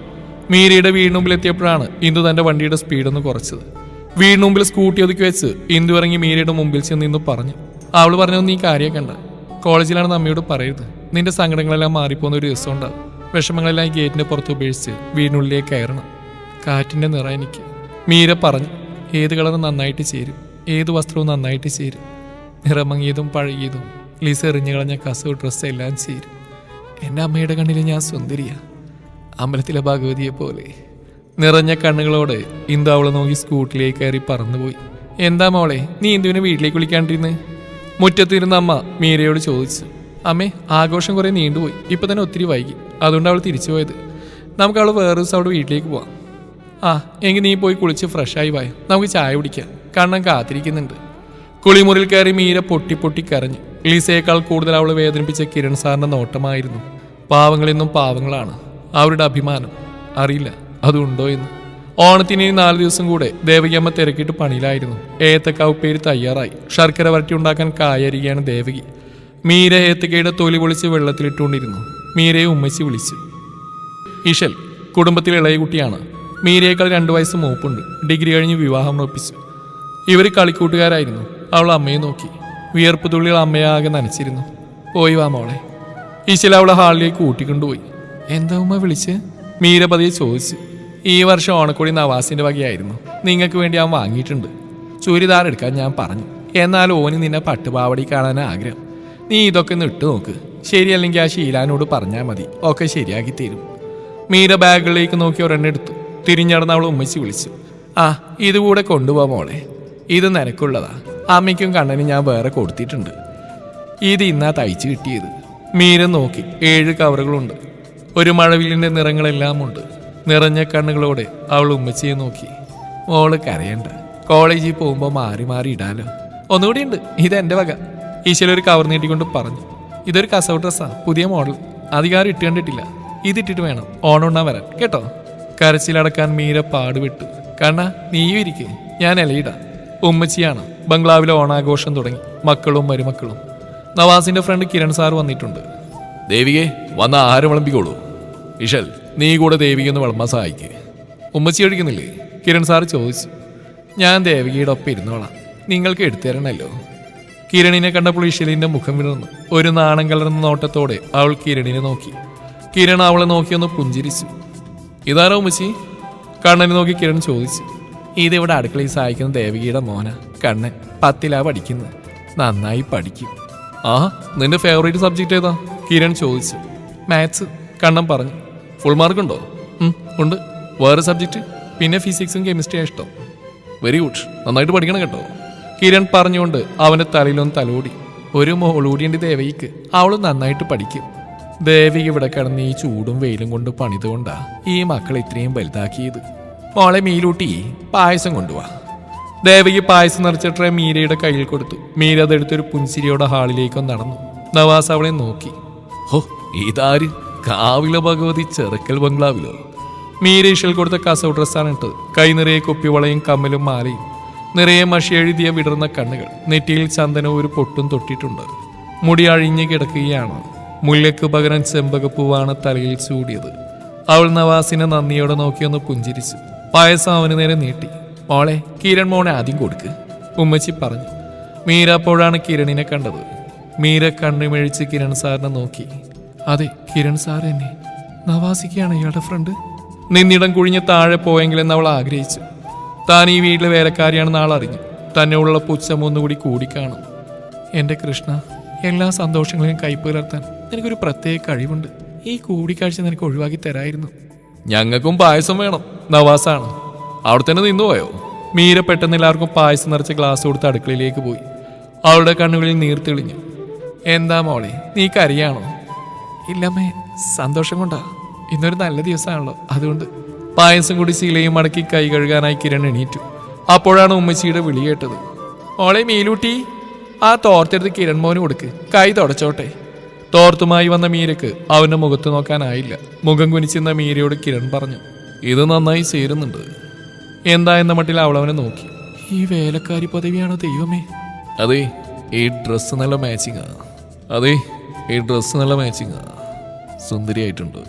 മീരയുടെ വീടിന് മുമ്പിൽ എത്തിയപ്പോഴാണ് ഇന്ദു തന്റെ വണ്ടിയുടെ സ്പീഡൊന്ന് കുറച്ചത്. വീടിന് മുമ്പിൽ സ്കൂട്ടി ഒതുക്കി വെച്ച് ഇന്ദു ഇറങ്ങി മീരയുടെ മുമ്പിൽ ചെന്ന് ഇന്ന് പറഞ്ഞു. അവൾ പറഞ്ഞൊന്നും നീ കാര്യമാക്കണ്ട. കോളേജിലാണെന്ന് അമ്മയോട് പറയരുത്. നിന്റെ സങ്കടങ്ങളെല്ലാം മാറിപ്പോകുന്ന ഒരു ദിവസം ഉണ്ടാകും. വിഷമങ്ങളെല്ലാം ഗേറ്റിന്റെ പുറത്ത് ഉപേക്ഷിച്ച് വീടിനുള്ളിലേക്ക് കയറണം. കാറ്റിന്റെ നിറ എനിക്ക്, മീര പറഞ്ഞു. ഏത് കളറും നന്നായിട്ട് ചേരും, ഏത് വസ്ത്രവും നന്നായിട്ട് ചേരും. നിറമങ്ങിയതും പഴകിയതും ലീസ എറിഞ്ഞു കളഞ്ഞ കസവ് ഡ്രസ്സ് എല്ലാം ചേരും. എൻ്റെ അമ്മയുടെ കണ്ണിൽ ഞാൻ സുന്ദരിയാ, അമ്പലത്തിലെ ഭഗവതിയെ പോലെ. നിറഞ്ഞ കണ്ണുകളോടെ ഇന്ദു അവളെ നോക്കി സ്കൂട്ടിലേക്ക് കയറി പറന്നുപോയി. എന്താ മോളെ, നീ ഇന്ദുവിനെ വീട്ടിലേക്ക് വിളിക്കാണ്ടിരുന്ന്? മുറ്റത്തിരുന്ന അമ്മ മീരയോട് ചോദിച്ചു. അമ്മേ, ആഘോഷം കുറെ നീണ്ടുപോയി, ഇപ്പൊ തന്നെ ഒത്തിരി വൈകി, അതുകൊണ്ട് അവൾ തിരിച്ചു പോയത്. നമുക്ക് അവൾ വേറെ ദിവസം അവിടെ വീട്ടിലേക്ക് പോവാം. ആ എങ്കിൽ നീ പോയി കുളിച്ച് ഫ്രഷായി വായോ, നമുക്ക് ചായ കുടിക്കാം, കണ്ണൻ കാത്തിരിക്കുന്നുണ്ട്. കുളിമുറിൽ കയറി മീര പൊട്ടി പൊട്ടി കരഞ്ഞു. ലീസയേക്കാൾ കൂടുതൽ അവൾ വേദനിപ്പിച്ച കിരൺ സാറിന്റെ നോട്ടമായിരുന്നു. പാവങ്ങളെന്നും പാവങ്ങളാണ്, അവരുടെ അഭിമാനം. അറിയില്ല അതുണ്ടോ എന്ന്. ഓണത്തിന് 4 ദിവസം കൂടെ ദേവകിയമ്മ തിരക്കിയിട്ട് പണിയിലായിരുന്നു. ഏത്തക്കാവ് പേര് തയ്യാറായി. ശർക്കര വരട്ടി ഉണ്ടാക്കാൻ കായരികയാണ് ദേവകി. മീര ഏത്തക്കയുടെ തൊലി പൊളിച്ച് വെള്ളത്തിലിട്ടുകൊണ്ടിരുന്നു. മീരയെ ഉമ്മച്ചി വിളിച്ചു. ഇഷൽ കുടുംബത്തിൽ ഇളയ കുട്ടിയാണ്. മീരയേക്കാൾ 2 വയസ്സ് മൂപ്പുണ്ട്. ഡിഗ്രി കഴിഞ്ഞ് വിവാഹം ഉറപ്പിച്ചു. ഇവർ കളിക്കൂട്ടുകാരായിരുന്നു. അവൾ അമ്മയെ നോക്കി. വിയർപ്പ് തുള്ളികൾ അമ്മയാകെ നനച്ചിരുന്നു. പോയി വാ മോളെ. ഇശൽ അവളെ ഹാളിലേക്ക് കൂട്ടിക്കൊണ്ടുപോയി. എന്താ ഉമ്മ വിളിച്ച്? മീര പതിയെ ചോദിച്ചു. ഈ വർഷം ഓണക്കോടി നവാസിന്റെ വകയായിരുന്നു. നിങ്ങൾക്ക് വേണ്ടി അവൻ വാങ്ങിയിട്ടുണ്ട്. ചുരിദാർ എടുക്കാൻ ഞാൻ പറഞ്ഞു. എന്നാൽ ഓന് നിന്നെ പട്ടുപാവടി കാണാൻ ആഗ്രഹം. നീ ഇതൊക്കെ ഒന്ന് ഇട്ട് നോക്ക്. ശരിയല്ലെങ്കിൽ ആ ഷീലാനോട് പറഞ്ഞാൽ മതി, ഒക്കെ ശരിയാക്കി തരും. മീര ബാഗുകളിലേക്ക് നോക്കി ഒരെണ്ണം എടുത്തു. തിരിഞ്ഞടന്ന് അവൾ ഉമ്മച്ചി വിളിച്ചു. ആ ഇതുകൂടെ കൊണ്ടുപോവാ മോളെ, ഇത് നിനക്കുള്ളതാ. അമ്മയ്ക്കും കണ്ണനും ഞാൻ വേറെ കൊടുത്തിട്ടുണ്ട്. ഇത് ഇന്നാ തയ്ച്ചു കിട്ടിയത്. മീര നോക്കി. 7 കവറുകളുണ്ട്. ഒരു മഴവില്ലിന്റെ നിറങ്ങളെല്ലാം ഉണ്ട്. നിറഞ്ഞ കണ്ണുകളോടെ അവൾ ഉമ്മച്ചിയെ നോക്കി. മോള് കരയണ്ട, കോളേജിൽ പോകുമ്പോൾ മാറി മാറി ഇടാലോ. ഒന്നുകൂടി ഉണ്ട്, ഇതെന്റെ വക. ഈശ്വര ഒരു കവർ നീട്ടിക്കൊണ്ട് പറഞ്ഞു. ഇതൊരു കസവ് ഡ്രസ്സാ, പുതിയ മോഡൽ. അധികാരം ഇട്ട് കണ്ടിട്ടില്ല. ഇതിട്ടിട്ട് വേണം ഓണം ഉണ്ണാൻ വരാൻ കേട്ടോ. കരച്ചിലടക്കാൻ മീര പാടുവിട്ടു. കണ്ണ നീയും ഇരിക്കേ, ഞാൻ ഇലയിടാം. ഉമ്മച്ചിയാണ്. ബംഗ്ലാവിലെ ഓണാഘോഷം തുടങ്ങി. മക്കളും മരുമക്കളും. നവാസിന്റെ ഫ്രണ്ട് കിരൺ സാർ വന്നിട്ടുണ്ട്. ദേവികെ വന്ന ആഹാരം വിളമ്പിക്കോളൂ. ഇഷൽ നീ കൂടെ ദേവിക ഒന്ന് വിളമ്പാൻ സഹായിക്കേ. ഉമ്മച്ചി കഴിക്കുന്നില്ലേ? കിരൺ സാർ ചോദിച്ചു. ഞാൻ ദേവികയുടെ ഒപ്പം ഇരുന്നോളാം, നിങ്ങൾക്ക് എടുത്തുതരണല്ലോ. കിരണിനെ കണ്ടപ്പോൾ ഇഷലിന്റെ മുഖം വിടർന്നു. ഒരു നാണം കലർന്ന നോട്ടത്തോടെ അവൾ കിരണിനെ നോക്കി. കിരൺ അവളെ നോക്കിയൊന്ന് പുഞ്ചിരിച്ചു. ഇതാരോ ഉമ്മച്ചി? കണ്ണനെ നോക്കി കിരൺ ചോദിച്ചു. ഇതിവിടെ അടുക്കളയിൽ സഹായിക്കുന്ന ദേവികയുടെ മോന കണ്ണൻ. 10ലാ പഠിക്കുന്നത്. നന്നായി പഠിക്കും. ആ നിന്റെ ഫേവറേറ്റ് സബ്ജക്റ്റ് ഏതാ? കിരൺ ചോദിച്ചു. മാത്സ്, കണ്ണൻ പറഞ്ഞു. ഫുൾ മാർക്കുണ്ടോ? ഉണ്ട്. വേറെ സബ്ജക്റ്റ്? പിന്നെ ഫിസിക്സും കെമിസ്ട്രിയാണ് ഇഷ്ടം. വെരി ഗുഡ്, നന്നായിട്ട് പഠിക്കണം കേട്ടോ. കിരൺ പറഞ്ഞുകൊണ്ട് അവന്റെ തലയിലൊന്ന് തലോടി. ഒരു മോളൂടിയുണ്ട് ദേവകിക്ക്, അവള് നന്നായിട്ട് പഠിക്കും. ദേവിക ഇവിടെ കിടന്ന് ഈ ചൂടും വെയിലും കൊണ്ട് പണിതുകൊണ്ടാ ഈ മക്കളെ ഇത്രയും വലുതാക്കിയത്. മോളെ മീലൂട്ടി പായസം കൊണ്ടുപോവാ. ദേവകി പായസം നിറച്ച ട്രേ മീരയുടെ കയ്യിൽ കൊടുത്തു. മീര അതെടുത്തൊരു പുൻസിരിയോടെ ഹാളിലേക്കൊന്ന് നടന്നു. നവാസ് അവളെ നോക്കി. ഹോ, ഇതാര്? കാവിലെ ഭഗവതി ചെറുക്കൽ ബംഗ്ലാവിലോ? മീര ഇഷൽ കൊടുത്ത കസവ് ഡ്രസ്സാണ് ഇട്ടത്. കൈ നിറയെ കുപ്പിവളയും കമ്മലും മാലയും. നിറയെ മഷി എഴുതിയ വിടർന്ന കണ്ണുകൾ. നെറ്റിയിൽ ചന്ദനവും ഒരു പൊട്ടും തൊട്ടിട്ടുണ്ട്. മുടി അഴിഞ്ഞു കിടക്കുകയാണ്. മുല്ലക്ക് പകരം ചെമ്പകപ്പൂവാണ് തലയിൽ ചൂടിയത്. അവൾ നവാസിനെ നന്ദിയോടെ നോക്കിയൊന്ന് പുഞ്ചിരിച്ചു. പായസം അവന് നേരെ നീട്ടി. മോളെ, കിരൺ മോനെ ആദ്യം കൊടുക്ക്, ഉമ്മച്ചി പറഞ്ഞു. മീര അപ്പോഴാണ് കിരണിനെ കണ്ടത്. മീര കണ്ണുമിഴിച്ച് കിരൺ സാറിനെ നോക്കി. അതെ, കിരൺ സാർ തന്നെ. നവാസിക്കാണ് ഇയാളുടെ ഫ്രണ്ട്. നിന്നിടം കുഴിഞ്ഞ് താഴെ പോയെങ്കിലെന്ന് അവൾ ആഗ്രഹിച്ചു. താൻ ഈ വീട്ടിലെ വേലക്കാരിയാണെന്ന് ആൾ അറിഞ്ഞു. തന്നെയുള്ള പുച്ഛം ഒന്നുകൂടി കൂടിക്കാണും. എൻ്റെ കൃഷ്ണ, എല്ലാ സന്തോഷങ്ങളെയും കൈപ്പുലർത്താൻ എനിക്കൊരു പ്രത്യേക കഴിവുണ്ട്. ഈ കൂടിക്കാഴ്ച നിനക്ക് ഒഴിവാക്കി തരായിരുന്നു. ഞങ്ങൾക്കും പായസം വേണം. നവാസാണ്. അവിടെ തന്നെ നിന്നുപോയോ? മീര പെട്ടെന്ന് എല്ലാവർക്കും പായസം നിറച്ച ഗ്ലാസ് കൊടുത്ത് അടുക്കളയിലേക്ക് പോയി. അവളുടെ കണ്ണുകളിൽ നീർ തെളിഞ്ഞു. എന്താ മോളെ, നീ കരയാണോ? ഇല്ലമ്മേ, സന്തോഷം കൊണ്ടാ. ഇന്നൊരു നല്ല ദിവസമാണല്ലോ, അതുകൊണ്ട്. പായസം കൂടി ശീലയും മടക്കി കൈ കഴുകാനായി കിരൺ എണീറ്റു. അപ്പോഴാണ് ഉമ്മച്ചിയുടെ വിളി കേട്ടത്. ഓളെ മീലൂട്ടി, ആ തോർത്തെടുത്ത് കിരൺ മോന് കൊടുക്ക്, കൈ തുടച്ചോട്ടെ. തോർത്തുമായി വന്ന മീരക്ക് അവന്റെ മുഖത്ത് നോക്കാനായില്ല. മുഖം കുനിച്ചിരുന്ന മീരയോട് കിരൺ പറഞ്ഞു, ഇത് നന്നായി ചേരുന്നുണ്ട്. എന്താ എന്ന മട്ടിൽ അവളവനെ നോക്കി. ഈ വേലക്കാരി പദവിയാണോ ദൈവമേ? അതെ, ഈ ഡ്രസ്സ് നല്ല മാച്ചിങ്ങാ. അതെ, ഈ ഡ്രസ്സ് നല്ല മാച്ചിങ്ങാ. സുന്ദരിയായിട്ടുണ്ട്.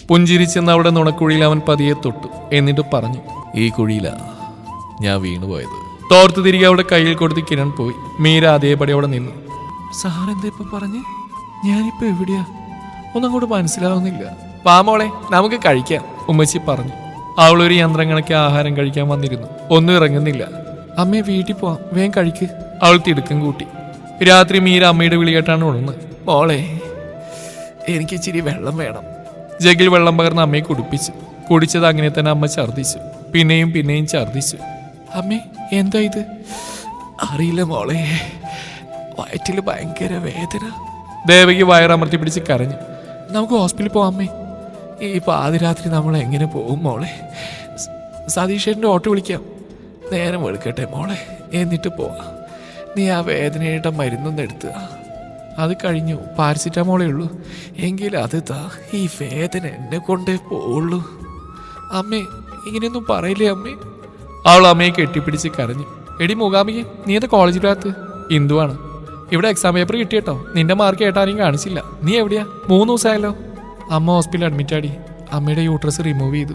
പുഞ്ചിരിച്ചെന്ന് അവിടെ നുണക്കുഴിയിൽ അവൻ പതിയെ തൊട്ടു. എന്നിട്ട് പറഞ്ഞു, ഈ കുഴിയിലാ ഞാൻ വീണുപോയത്. തോർത്ത് തിരികെ അവിടെ കയ്യിൽ കൊടുത്ത് കിരൺ പോയി. മീര അതേപടി അവിടെ നിന്നു. സാറെന്താ ഇപ്പൊ പറഞ്ഞ്? ഞാനിപ്പോ എവിടെയാ? ഒന്നങ്ങോട്ട് മനസ്സിലാവുന്നില്ല. പാമോളെ, നമുക്ക് കഴിക്കാം, ഉമ്മച്ചി പറഞ്ഞു. അവളൊരു യന്ത്രം കണക്കി ആഹാരം കഴിക്കാൻ വന്നിരുന്നു. ഒന്നും ഇറങ്ങുന്നില്ല. അമ്മയെ വീട്ടിൽ പോവാം, വേഗം കഴിക്ക്. അവൾ തിടുക്കം കൂട്ടി. രാത്രി മീര അമ്മയുടെ വിളി കേട്ടാണ് ഉണർന്ന്. മോളെ, എനിക്ക് ഇച്ചിരി വെള്ളം വേണം. ജഗിൽ വെള്ളം പകർന്ന് അമ്മയെ കുടിപ്പിച്ചു. കുടിച്ചത് അങ്ങനെ തന്നെ അമ്മ ഛർദ്ദിച്ചു. പിന്നെയും പിന്നെയും ഛർദ്ദിച്ചു. അമ്മേ, എന്താ ഇത്? അറിയില്ല മോളെ, വയറ്റിൽ ഭയങ്കര വേദന. ദേവകി വയറമർത്തി പിടിച്ച് കരഞ്ഞു. നമുക്ക് ഹോസ്പിറ്റലിൽ പോവാം അമ്മേ. ഈ പാതിരാത്രി നമ്മൾ എങ്ങനെ പോകും മോളെ? സതീഷേട്ടൻ്റെ ഓട്ടോ വിളിക്കാം. നേരം വെളുക്കട്ടെ മോളെ, എന്നിട്ട് പോവാം. നീ ആ വേദനയുടെ മരുന്നൊന്നും എടുത്തുക. അത് കഴിഞ്ഞു, പാരസിറ്റാമോളേ ഉള്ളൂ. എങ്കിലും അത് താ, ഈ വേദന എന്നെ കൊണ്ടേ പോവുള്ളൂ. അമ്മേ, ഇങ്ങനെയൊന്നും പറയില്ലേ അമ്മേ? അവൾ അമ്മയെ കെട്ടിപ്പിടിച്ച് കരഞ്ഞു. എടി മൂകാംബിക, നീ എന്താ കോളേജിനകത്ത്? ഇന്ദുവാണ്. ഇവിടെ എക്സാം പേപ്പർ കിട്ടിയട്ടോ. നിന്റെ മാർക്ക് കേട്ടാരെയും കാണിച്ചില്ല. നീ എവിടെയാ? 3 ദിവസമായല്ലോ. അമ്മ ഹോസ്പിറ്റലിൽ അഡ്മിറ്റാടി. അമ്മയുടെ യൂട്രസ് റിമൂവ് ചെയ്തു.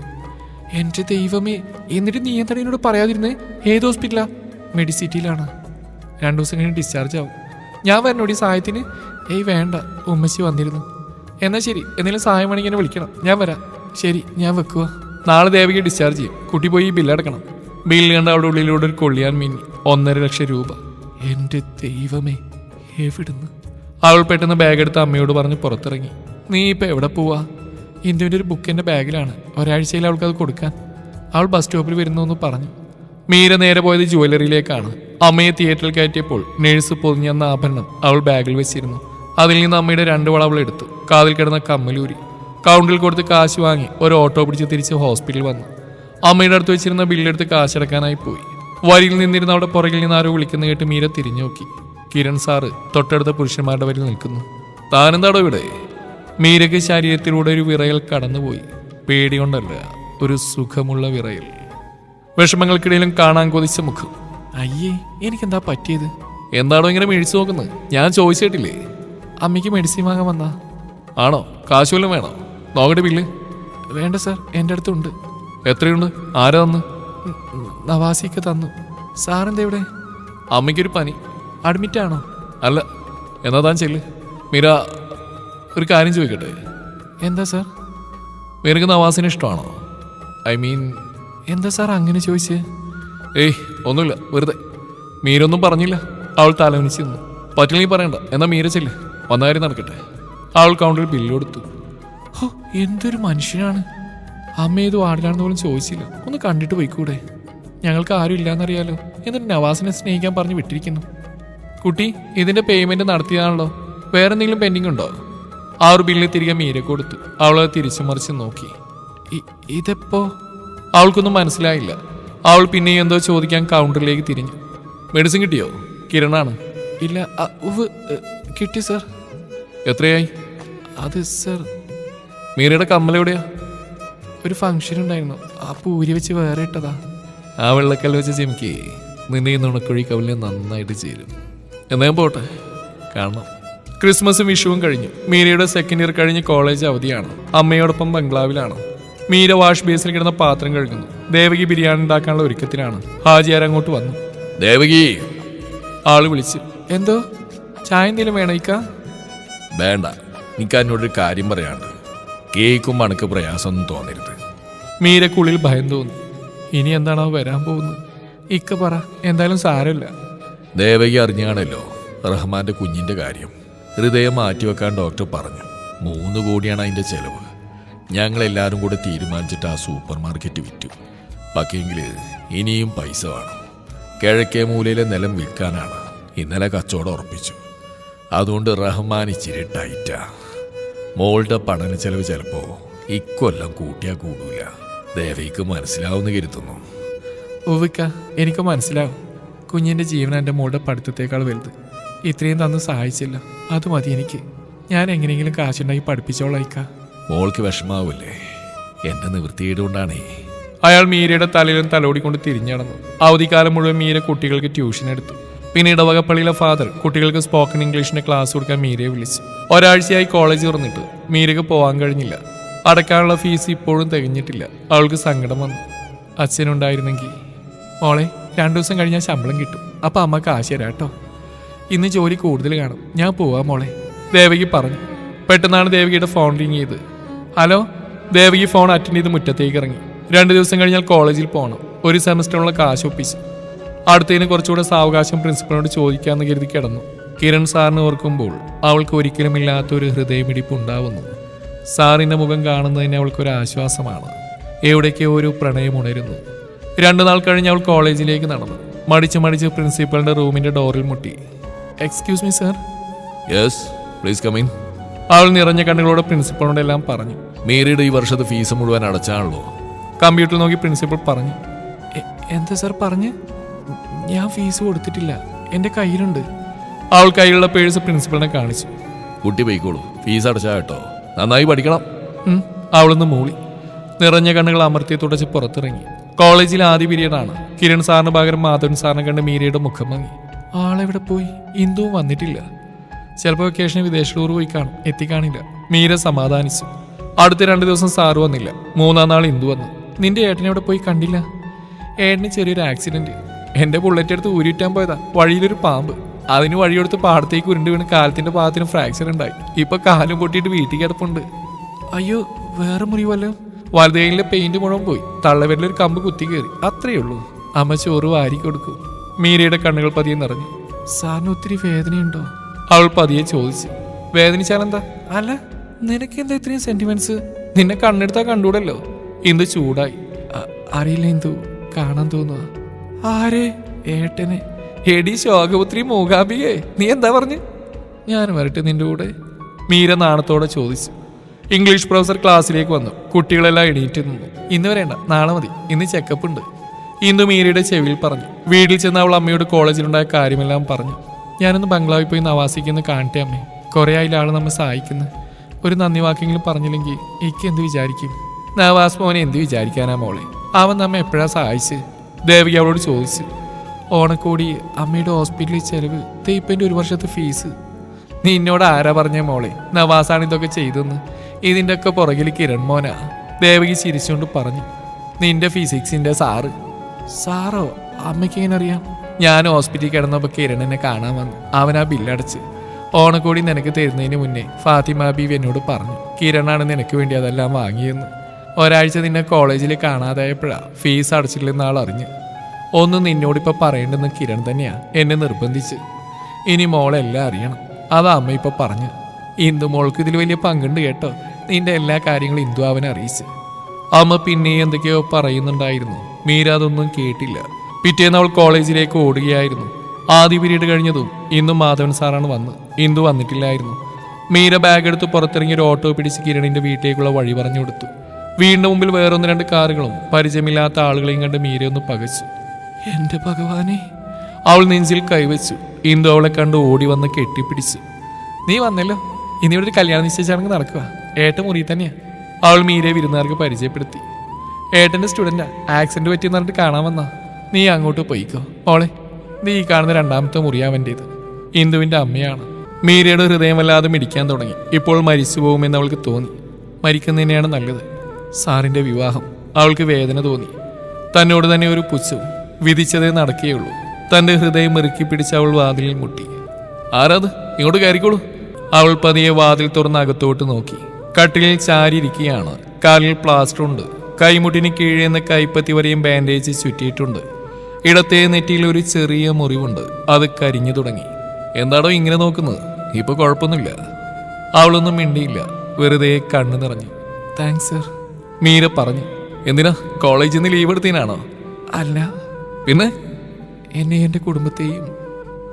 എൻ്റെ ദൈവമേ, എന്നിട്ട് നീ എന്താണ് എന്നോട് പറയാതിരുന്നേ? ഏത് ഹോസ്പിറ്റലാ? മെഡിസിറ്റിയിലാണ്. 2 ദിവസം കഴിഞ്ഞ് ഡിസ്ചാർജ് ആവും. ഞാൻ വരണോടി സഹായത്തിന്? ഏയ് വേണ്ട, ഉമ്മച്ചി വന്നിരുന്നു. എന്നാൽ ശരി, എന്തെങ്കിലും സഹായം വേണമെങ്കിൽ എന്നെ വിളിക്കണം, ഞാൻ വരാം. ശരി, ഞാൻ വെക്കുക. നാളെ ദേവിക്ക് ഡിസ്ചാർജ് ചെയ്യും. കുട്ടി പോയി ഈ ബില്ലടക്കണം. ബില്ല് കണ്ട അവിടെ ഉള്ളിലൂടെ ഒരു കൊള്ളിയാൻ മിന്നി. 1.5 ലക്ഷം രൂപ. എൻ്റെ ദൈവമേ, എവിടുന്ന്? അവൾ പെട്ടെന്ന് ബാഗ് എടുത്ത് അമ്മയോട് പറഞ്ഞ് പുറത്തിറങ്ങി. നീ ഇപ്പം എവിടെ പോവാ? ഇന്ത്യൻ്റെ ഒരു ബുക്ക് എൻ്റെ ബാഗിലാണ്. ഒരാഴ്ചയിൽ അവൾക്കത് കൊടുക്കാൻ. അവൾ ബസ് സ്റ്റോപ്പിൽ വരുന്നു എന്ന് പറഞ്ഞു. മീര നേരെ പോയത് ജുവലറിയിലേക്കാണ്. അമ്മയെ തിയേറ്ററിൽ കയറ്റിയപ്പോൾ നേഴ്സ് പൊതിഞ്ഞെന്ന ആഭരണം അവൾ ബാഗിൽ വെച്ചിരുന്നു. അതിൽ നിന്ന് അമ്മയുടെ 2 വള അവൾ എടുത്തു. കാതിൽ കിടന്ന കമ്മലൂരി. കൗണ്ടറിൽ കൊടുത്ത് കാശ് വാങ്ങി ഒരു ഓട്ടോ പിടിച്ച് തിരിച്ച് ഹോസ്പിറ്റലിൽ വന്നു. അമ്മയുടെ അടുത്ത് വെച്ചിരുന്ന ബില്ലെടുത്ത് കാശടക്കാനായി പോയി. വരിയിൽ നിന്നിരുന്ന അവിടെ പുറകിൽ നിന്ന് ആരോ വിളിക്കുന്ന കേട്ട് മീര തിരിഞ്ഞു നോക്കി. കിരൺ സാറ് തൊട്ടടുത്ത പുരുഷന്മാരുടെ വരിൽ നിൽക്കുന്നു. താനെന്താടോ ഇവിടെ? മീരയ്ക്ക് ശരീരത്തിലൂടെ ഒരു വിറയൽ കടന്നുപോയി. പേടികൊണ്ടല്ല, ഒരു സുഖമുള്ള വിറയൽ. വിഷമങ്ങൾക്കിടയിലും കാണാൻ കൊതിച്ച മുഖം. അയ്യേ, എനിക്കെന്താ പറ്റിയത്? എന്താണോ ഇങ്ങനെ മേടിച്ചു നോക്കുന്നത്? ഞാൻ ചോദിച്ചിട്ടില്ലേ? അമ്മയ്ക്ക് മെഡിസിൻ വാങ്ങാൻ വന്നാ? ആണോ? കാശ് വല്ലതും വേണോ? നോക്കട്ടെ ബില്ല്. വേണ്ട സാർ, എൻ്റെ അടുത്തുണ്ട്. എത്രയുണ്ട്? ആരാ തന്ന്? നവാസിക്ക് തന്നു. സാറെന്താ ഇവിടെ? അമ്മയ്ക്കൊരു പനി. അഡ്മിറ്റാണോ? അല്ല. എന്നാ താൻ ചെല്ല്. മീര, ഒരു കാര്യം ചോദിക്കട്ടെ? എന്താ സാർ? മീരക്ക് നവാസിന് ഇഷ്ടമാണോ? ഐ മീൻ, എന്താ സാർ അങ്ങനെ ചോദിച്ചേ? ഏയ് ഒന്നുമില്ല, വെറുതെ. മീരൊന്നും പറഞ്ഞില്ല. അവൾ തലവനിച്ച് നിന്നു. പറ്റില്ലെങ്കിൽ പറയണ്ട. എന്നാ മീര ചെല്ല്, വന്ന കാര്യം നടക്കട്ടെ. അവൾ കൗണ്ടറിൽ ബില്ല് കൊടുത്തു. ഹോ, എന്തൊരു മനുഷ്യനാണ്! അമ്മ ഏത് വാർഡിലാണെന്ന് പോലും ചോദിച്ചില്ല. ഒന്ന് കണ്ടിട്ട് പോയിക്കൂടെ? ഞങ്ങൾക്ക് ആരും ഇല്ലാന്നറിയാലോ. എന്നിട്ട് നവാസിനെ സ്നേഹിക്കാൻ പറഞ്ഞ് വിട്ടിരിക്കുന്നു. കുട്ടി, ഇതിന്റെ പേയ്മെന്റ് നടത്തിയതാണല്ലോ. വേറെ എന്തെങ്കിലും പെൻഡിങ് ഉണ്ടോ? ആ ഒരു ബില്ല് തിരികെ മീര കൊടുത്തു. അവളെ തിരിച്ചു മറിച്ച് നോക്കി. ഇതെപ്പോ? അവൾക്കൊന്നും മനസ്സിലായില്ല. അവൾ പിന്നെയും എന്തോ ചോദിക്കാൻ കൗണ്ടറിലേക്ക് തിരിഞ്ഞു. മെഡിസിൻ കിട്ടിയോ? കിരണാണ്. ഇല്ല. കിട്ടി സാർ. എത്രയായി? അത് സാർ, മീരയുടെ കമ്മലെവിടെയാ? ഒരു ഫംഗ്ഷൻ ഉണ്ടായിരുന്നു, ആ പൂരി വെച്ച് വേറെ ഇട്ടതാ. ആ വെള്ളക്കല്ല് വെച്ച് ചെമിക്ക് നിന്നെ ഈ നുണക്കുഴി കവിലിനെ നന്നായിട്ട് ചേരും. എന്നാ പോട്ടെ, കാണണം. ക്രിസ്മസും വിഷുവും കഴിഞ്ഞു. മീരയുടെ 2nd ഇയർ കഴിഞ്ഞ് കോളേജ് അവധിയാണ്. അമ്മയോടൊപ്പം ബംഗ്ലാവിലാണ്. മീര വാഷ് ബേസിൽ കിടന്ന പാത്രം കഴുകുന്നു. ദേവകി ബിരിയാണി ഉണ്ടാക്കാനുള്ള ഒരുക്കത്തിലാണ്. ഹാജിയാർ അങ്ങോട്ട് വന്നു. ദേവകി, ആള് വിളിച്ചു. എന്തോ? ചായ എന്തെങ്കിലും വേണയിക്ക? വേണ്ട, എനിക്ക് എന്നോടൊരു കാര്യം പറയാണ്ട്. കേൾക്കുമ്പോൾ എനിക്ക് പ്രയാസമൊന്നും തോന്നരുത്. മീരക്കുള്ളിൽ ഭയം തോന്നി. ഇനി എന്താണോ വരാൻ പോകുന്നത്? ഇക്ക പറ, എന്തായാലും സാരമില്ല. ദേവകി അറിഞ്ഞാണല്ലോ റഹ്മാന്റെ കുഞ്ഞിന്റെ കാര്യം. ഹൃദയം മാറ്റിവെക്കാൻ ഡോക്ടർ പറഞ്ഞു. 3 കോടിയാണ് അതിന്റെ ചെലവ്. ഞങ്ങളെല്ലാവരും കൂടെ തീരുമാനിച്ചിട്ട് ആ സൂപ്പർ മാർക്കറ്റ് വിറ്റു. ബാക്കിയെങ്കിൽ ഇനിയും പൈസ വേണം. കിഴക്കേ മൂലയിലെ നിലം വിൽക്കാനാണ്. ഇന്നലെ കച്ചവടം ഉറപ്പിച്ചു. അതുകൊണ്ട് റഹ്മാൻ ഇച്ചിരി ടൈറ്റാ. മോളുടെ പഠന ചെലവ് ചിലപ്പോൾ ഇക്കൊല്ലം കൂട്ടിയാൽ കൂടൂല. ദേവിക്ക് മനസ്സിലാവുന്ന കരുതുന്നു. ഉവിക്ക, എനിക്ക് മനസ്സിലാവും. കുഞ്ഞിൻ്റെ ജീവൻ എൻ്റെ മോളുടെ പഠിത്തത്തേക്കാൾ വലുത്. ഇത്രയും തന്ന് സഹായിച്ചില്ല, അത് മതി എനിക്ക്. ഞാൻ എങ്ങനെയെങ്കിലും കാശുണ്ടാക്കി പഠിപ്പിച്ചോളായിക്ക. മോൾക്ക് വിഷമാവൂല്ലേ? എന്റെ നിവൃത്തിയുടെ കൊണ്ടാണേ. അയാൾ മീരയുടെ തലയിലും തലോടിക്കൊണ്ട് തിരിഞ്ഞടന്നു. അവധിക്കാലം മുഴുവൻ മീര കുട്ടികൾക്ക് ട്യൂഷൻ എടുത്തു. പിന്നെ ഇടവകപ്പള്ളിയിലെ ഫാദർ കുട്ടികൾക്ക് സ്പോക്കൺ ഇംഗ്ലീഷിന്റെ ക്ലാസ് കൊടുക്കാൻ മീരയെ വിളിച്ചു. ഒരാഴ്ചയായി കോളേജ് തുറന്നിട്ട് മീരയ്ക്ക് പോകാൻ കഴിഞ്ഞില്ല. അടക്കാനുള്ള ഫീസ് ഇപ്പോഴും തികഞ്ഞിട്ടില്ല. അവൾക്ക് സങ്കടം വന്നു. അച്ഛനുണ്ടായിരുന്നെങ്കിൽ. മോളെ, 2 ദിവസം കഴിഞ്ഞാൽ ശമ്പളം കിട്ടും. അപ്പം അമ്മ കാശ് തരാം കേട്ടോ. ഇന്ന് ജോലി കൂടുതൽ കാണും. ഞാൻ പോവാം മോളെ, ദേവകി പറഞ്ഞു. പെട്ടെന്നാണ് ദേവകിയുടെ ഫോൺ റിങ് ചെയ്ത്. ഹലോ. ദേവകി ഫോൺ അറ്റൻഡ് ചെയ്ത് മുറ്റത്തേക്ക് ഇറങ്ങി. 2 ദിവസം കഴിഞ്ഞാൽ കോളേജിൽ പോകണം. ഒരു സെമസ്റ്ററിനുള്ള കാശ് ഒപ്പിച്ച്. അടുത്തതിന് കുറച്ചുകൂടെ സാവകാശം പ്രിൻസിപ്പളിനോട് ചോദിക്കാമെന്ന് കരുതി കിടന്നു. കിരൺ സാറിന് ഓർക്കുമ്പോൾ അവൾക്ക് ഒരിക്കലും ഇല്ലാത്തൊരു ഹൃദയമിടിപ്പ് ഉണ്ടാവുന്നു. സാറിൻ്റെ മുഖം കാണുന്നതിന് അവൾക്കൊരു ആശ്വാസമാണ്. എവിടേക്കോ ഒരു പ്രണയം ഉണരുന്നു. 2 നാൾ കഴിഞ്ഞ് അവൾ കോളേജിലേക്ക് നടന്നു. മടിച്ച് പ്രിൻസിപ്പളിന്റെ റൂമിന്റെ ഡോറിൽ മുട്ടി. Excuse me sir. Yes, please come in. അവൾ നിറഞ്ഞ കണ്ണുകളോടെ പ്രിൻസിപ്പളിനോട് എല്ലാം പറഞ്ഞു. മീരയുടെ ഈ വർഷത്തെ ഫീസ് മുഴുവൻ അടച്ചാണല്ലോ. കമ്പ്യൂട്ടറിൽ നോക്കി പ്രിൻസിപ്പൾ പറഞ്ഞു. എന്താ സർ പറഞ്ഞ്? ഞാൻ ഫീസ് കൊടുത്തിട്ടില്ല, എൻ്റെ കയ്യിലുണ്ട്. അവൾ കയ്യിലുള്ള പേഴ്സ് പ്രിൻസിപ്പളിനെ കാണിച്ചു. കുട്ടി പോയിക്കോളൂ, ഫീസ് അടച്ചാ കേട്ടോ. നന്നായി പഠിക്കണം. അവളൊന്ന് മൂളി. നിറഞ്ഞ കണ്ണുകൾ അമർത്തി തുടച്ച് പുറത്തിറങ്ങി. കോളേജിൽ ആദ്യ പീരീഡാണ്. കിരൺ സാറിന് പകരം മാധവൻ സാറിനെ കണ്ട് മീരയുടെ മുഖം മങ്ങി. ആളെവിടെ പോയി? ഇന്ദുവും വന്നിട്ടില്ല. ചിലപ്പോൾ വെക്കേഷന് വിദേശ ടൂർ പോയി കാണും, എത്തിക്കാണില്ല. മീര സമാധാനിച്ചു. അടുത്ത 2 ദിവസം സാറ് വന്നില്ല. 3-ാം നാൾ ഇന്ദു വന്നു. നിന്റെ ഏട്ടനെവിടെ പോയി? കണ്ടില്ല. ഏട്ടന് ചെറിയൊരു ആക്സിഡന്റ്. എൻ്റെ ബുള്ളറ്റ് എടുത്ത് ഊരിട്ടാൻ പോയതാ. വഴിയിലൊരു പാമ്പ്. അതിന് വഴിയെടുത്ത് പാടത്തേക്ക് ഉരുണ്ട് വീണ് കാലത്തിന്റെ ഭാഗത്തിന് ഫ്രാക്ചർ ഉണ്ടായി. ഇപ്പൊ കാലും പൊട്ടിയിട്ട് വീട്ടിൽ കിടപ്പുണ്ട്. അയ്യോ, വേറെ മുറിവല്ലോ? വലതയിലെ പെയിന്റ് മുഴുവൻ പോയി. തള്ളവരിലൊരു കമ്പ് കുത്തി കയറി, അത്രയേ ഉള്ളൂ. അമ്മ ചോറ് വാരി കൊടുക്കും. മീരയുടെ കണ്ണുകൾ പതിയെ നിറഞ്ഞു. സാറിന് ഒത്തിരി വേദനയുണ്ടോ? അവൾ പതിയെ ചോദിച്ചു. വേദനിച്ചാലെന്താ? അല്ല, നിനക്ക് എന്താ ഇത്രയും സെന്റിമെന്റ്സ്? നിന്നെ കണ്ണെടുത്താ കണ്ടൂടല്ലോ. ഇന്ദു ചൂടായി. അറിയില്ല ഇന്ദു, കാണാൻ തോന്നുക. ആരെ? ഏട്ടനെ. എടി ശോകപുത്രി മൂകാംബികേ, നീ എന്താ പറഞ്ഞു? ഞാൻ വരട്ടെ നിന്റെ കൂടെ? മീര നാണത്തോടെ ചോദിച്ചു. ഇംഗ്ലീഷ് പ്രൊഫസർ ക്ലാസ്സിലേക്ക് വന്നു. കുട്ടികളെല്ലാം എണീറ്റ് നിന്നു. ഇന്ന് വരേണ്ട, നാളെ മതി, ഇന്ന് ചെക്കപ്പ് ഉണ്ട്. ഇന്ദു മീരയുടെ ചെവിയിൽ പറഞ്ഞു. വീട്ടിൽ ചെന്ന് അവൾ അമ്മയോട് കോളേജിലുണ്ടായ കാര്യമെല്ലാം പറഞ്ഞു. ഞാനൊന്ന് ബംഗ്ലാവിൽ പോയി നവാസിക്കുന്ന കാണട്ടെ അമ്മേ. കുറേ ആയില്ല ആൾ നമ്മെ സഹായിക്കുന്നു. ഒരു നന്ദി വാക്കെങ്കിലും പറഞ്ഞില്ലെങ്കിൽ എനിക്ക് എന്ത് വിചാരിക്കും? നവാസ് മോനെ എന്ത് വിചാരിക്കാനാ മോളെ? അവൻ നമ്മെ എപ്പോഴാ സഹായിച്ച്? ദേവകി അവളോട് ചോദിച്ചു. ഓണക്കോടി, അമ്മയുടെ ഹോസ്പിറ്റലിൽ ചെലവ്, തേപ്പൻ്റെ 1 വർഷത്തെ ഫീസ്. നിന്നോട് ആരാ പറഞ്ഞ മോളെ നവാസാണ് ഇതൊക്കെ ചെയ്തെന്ന്? ഇതിൻ്റെ ഒക്കെ പുറകിൽ കിരൺ മോനാ. ദേവകി ചിരിച്ചുകൊണ്ട് പറഞ്ഞു. നിന്റെ ഫിസിക്സിന്റെ സാറ്. സാറോ? അമ്മയ്ക്ക് എങ്ങനെ അറിയാം? ഞാൻ ഹോസ്പിറ്റലിൽ കിടന്നപ്പോൾ കിരൺ എന്നെ കാണാൻ വന്നു. അവൻ ആ ബില്ലടച്ച്. ഓണക്കോടി നിനക്ക് തരുന്നതിന് മുന്നേ ഫാത്തിമ ബീവി എന്നോട് പറഞ്ഞു കിരണാണ് നിനക്ക് വേണ്ടി അതെല്ലാം വാങ്ങിയെന്ന്. ഒരാഴ്ച നിന്നെ കോളേജിൽ കാണാതായപ്പോഴാ ഫീസ് അടച്ചില്ലെന്ന് ആൾ അറിഞ്ഞ്. ഒന്നും നിന്നോടിപ്പോൾ പറയേണ്ടെന്ന് കിരൺ തന്നെയാ എന്നെ നിർബന്ധിച്ച്. ഇനി മോളെല്ലാം അറിയണം, അതാ അമ്മ ഇപ്പൊ പറഞ്ഞു. ഇന്ദു മോൾക്ക് ഇതിൽ വലിയ പങ്കുണ്ട് കേട്ടോ. നിന്റെ എല്ലാ കാര്യങ്ങളും ഇന്ദു അവനെ അറിയിച്ച്. അമ്മ പിന്നെ എന്തൊക്കെയോ പറയുന്നുണ്ടായിരുന്നു. മീര അതൊന്നും കേട്ടില്ല. പിറ്റേന്ന് അവൾ കോളേജിലേക്ക് ഓടുകയായിരുന്നു. ആദ്യ പീരീഡ് കഴിഞ്ഞതും ഇന്നും മാധവൻ സാറാണ് വന്ന്. ഇന്ദു വന്നിട്ടില്ലായിരുന്നു. മീര ബാഗ് എടുത്ത് പുറത്തിറങ്ങി ഒരു ഓട്ടോ പിടിച്ച് കിരണിന്റെ വീട്ടിലേക്കുള്ള വഴി പറഞ്ഞു കൊടുത്തു. വീടിന്റെ മുമ്പിൽ വേറൊന്ന് 2 കാറുകളും പരിചയമില്ലാത്ത ആളുകളെയും കണ്ട് മീരയൊന്ന് പകച്ചു. എന്റെ ഭഗവാനെ! അവൾ നെഞ്ചിൽ കൈവച്ചു. ഇന്ദു അവളെ കണ്ട് ഓടി വന്ന് കെട്ടിപ്പിടിച്ചു. നീ വന്നല്ലോ, ഇനി ഇവിടെ ഒരു കല്യാണ നിശ്ചയിച്ചാണെങ്കിൽ നടക്കുക. ഏട്ടൻ മുറി തന്നെയാ. അവൾ മീരയെ വിരുന്നുകാർക്ക് പരിചയപ്പെടുത്തി. ഏട്ടന്റെ സ്റ്റുഡന്റാ, ആക്സിഡന്റ് പറ്റിയെന്ന് പറഞ്ഞിട്ട് കാണാൻ വന്നാ. നീ അങ്ങോട്ട് പോയിക്കോ മോളെ. നീ ഈ കാണുന്ന 2ാമത്തെ മുറിയാവൻ്റേത്. ഇന്ദുവിന്റെ അമ്മയാണ്. മീരയുടെ ഹൃദയം വല്ലാതെ മിടിക്കാൻ തുടങ്ങി. ഇപ്പോൾ മരിച്ചു പോകുമെന്ന് അവൾക്ക് തോന്നി. മരിക്കുന്നതിനെയാണ് നല്ലത്. സാറിന്റെ വിവാഹം. അവൾക്ക് വേദന തോന്നി. തന്നോട് തന്നെ ഒരു പുച്ഛവും. വിധിച്ചതേ നടക്കുകയുള്ളൂ. തന്റെ ഹൃദയം ഇറുക്കി പിടിച്ച് അവൾ വാതിലിൽ മുട്ടി. ആരാത്? ഇങ്ങോട്ട് കയറിക്കോളൂ. അവൾ പതിയെ വാതിൽ തുറന്ന് അകത്തോട്ട് നോക്കി. കട്ടിലിൽ ചാരിയിരിക്കുകയാണ്. കാലിൽ പ്ലാസ്റ്റർ ഉണ്ട്. കൈമുട്ടിന് കീഴേന്ന് കൈപ്പത്തി വരെയും ബാൻഡേജ് ചുറ്റിയിട്ടുണ്ട്. ഇടത്തെ നെറ്റിയിൽ ഒരു ചെറിയ മുറിവുണ്ട്. അത് കരിഞ്ഞു തുടങ്ങി. എന്താണോ ഇങ്ങനെ നോക്കുന്നത്? ഇപ്പൊ കുഴപ്പമൊന്നുമില്ല. അവളൊന്നും മിണ്ടിയില്ല. വെറുതെ കണ്ണു നിറഞ്ഞു. താങ്ക്സ് സർ, മീര പറഞ്ഞു. എന്തിനാ? കോളേജിൽ നിന്ന് ലീവ് എടുത്തീനാണോ? അല്ല. പിന്നെ? എന്നെ എൻ്റെ കുടുംബത്തെയും.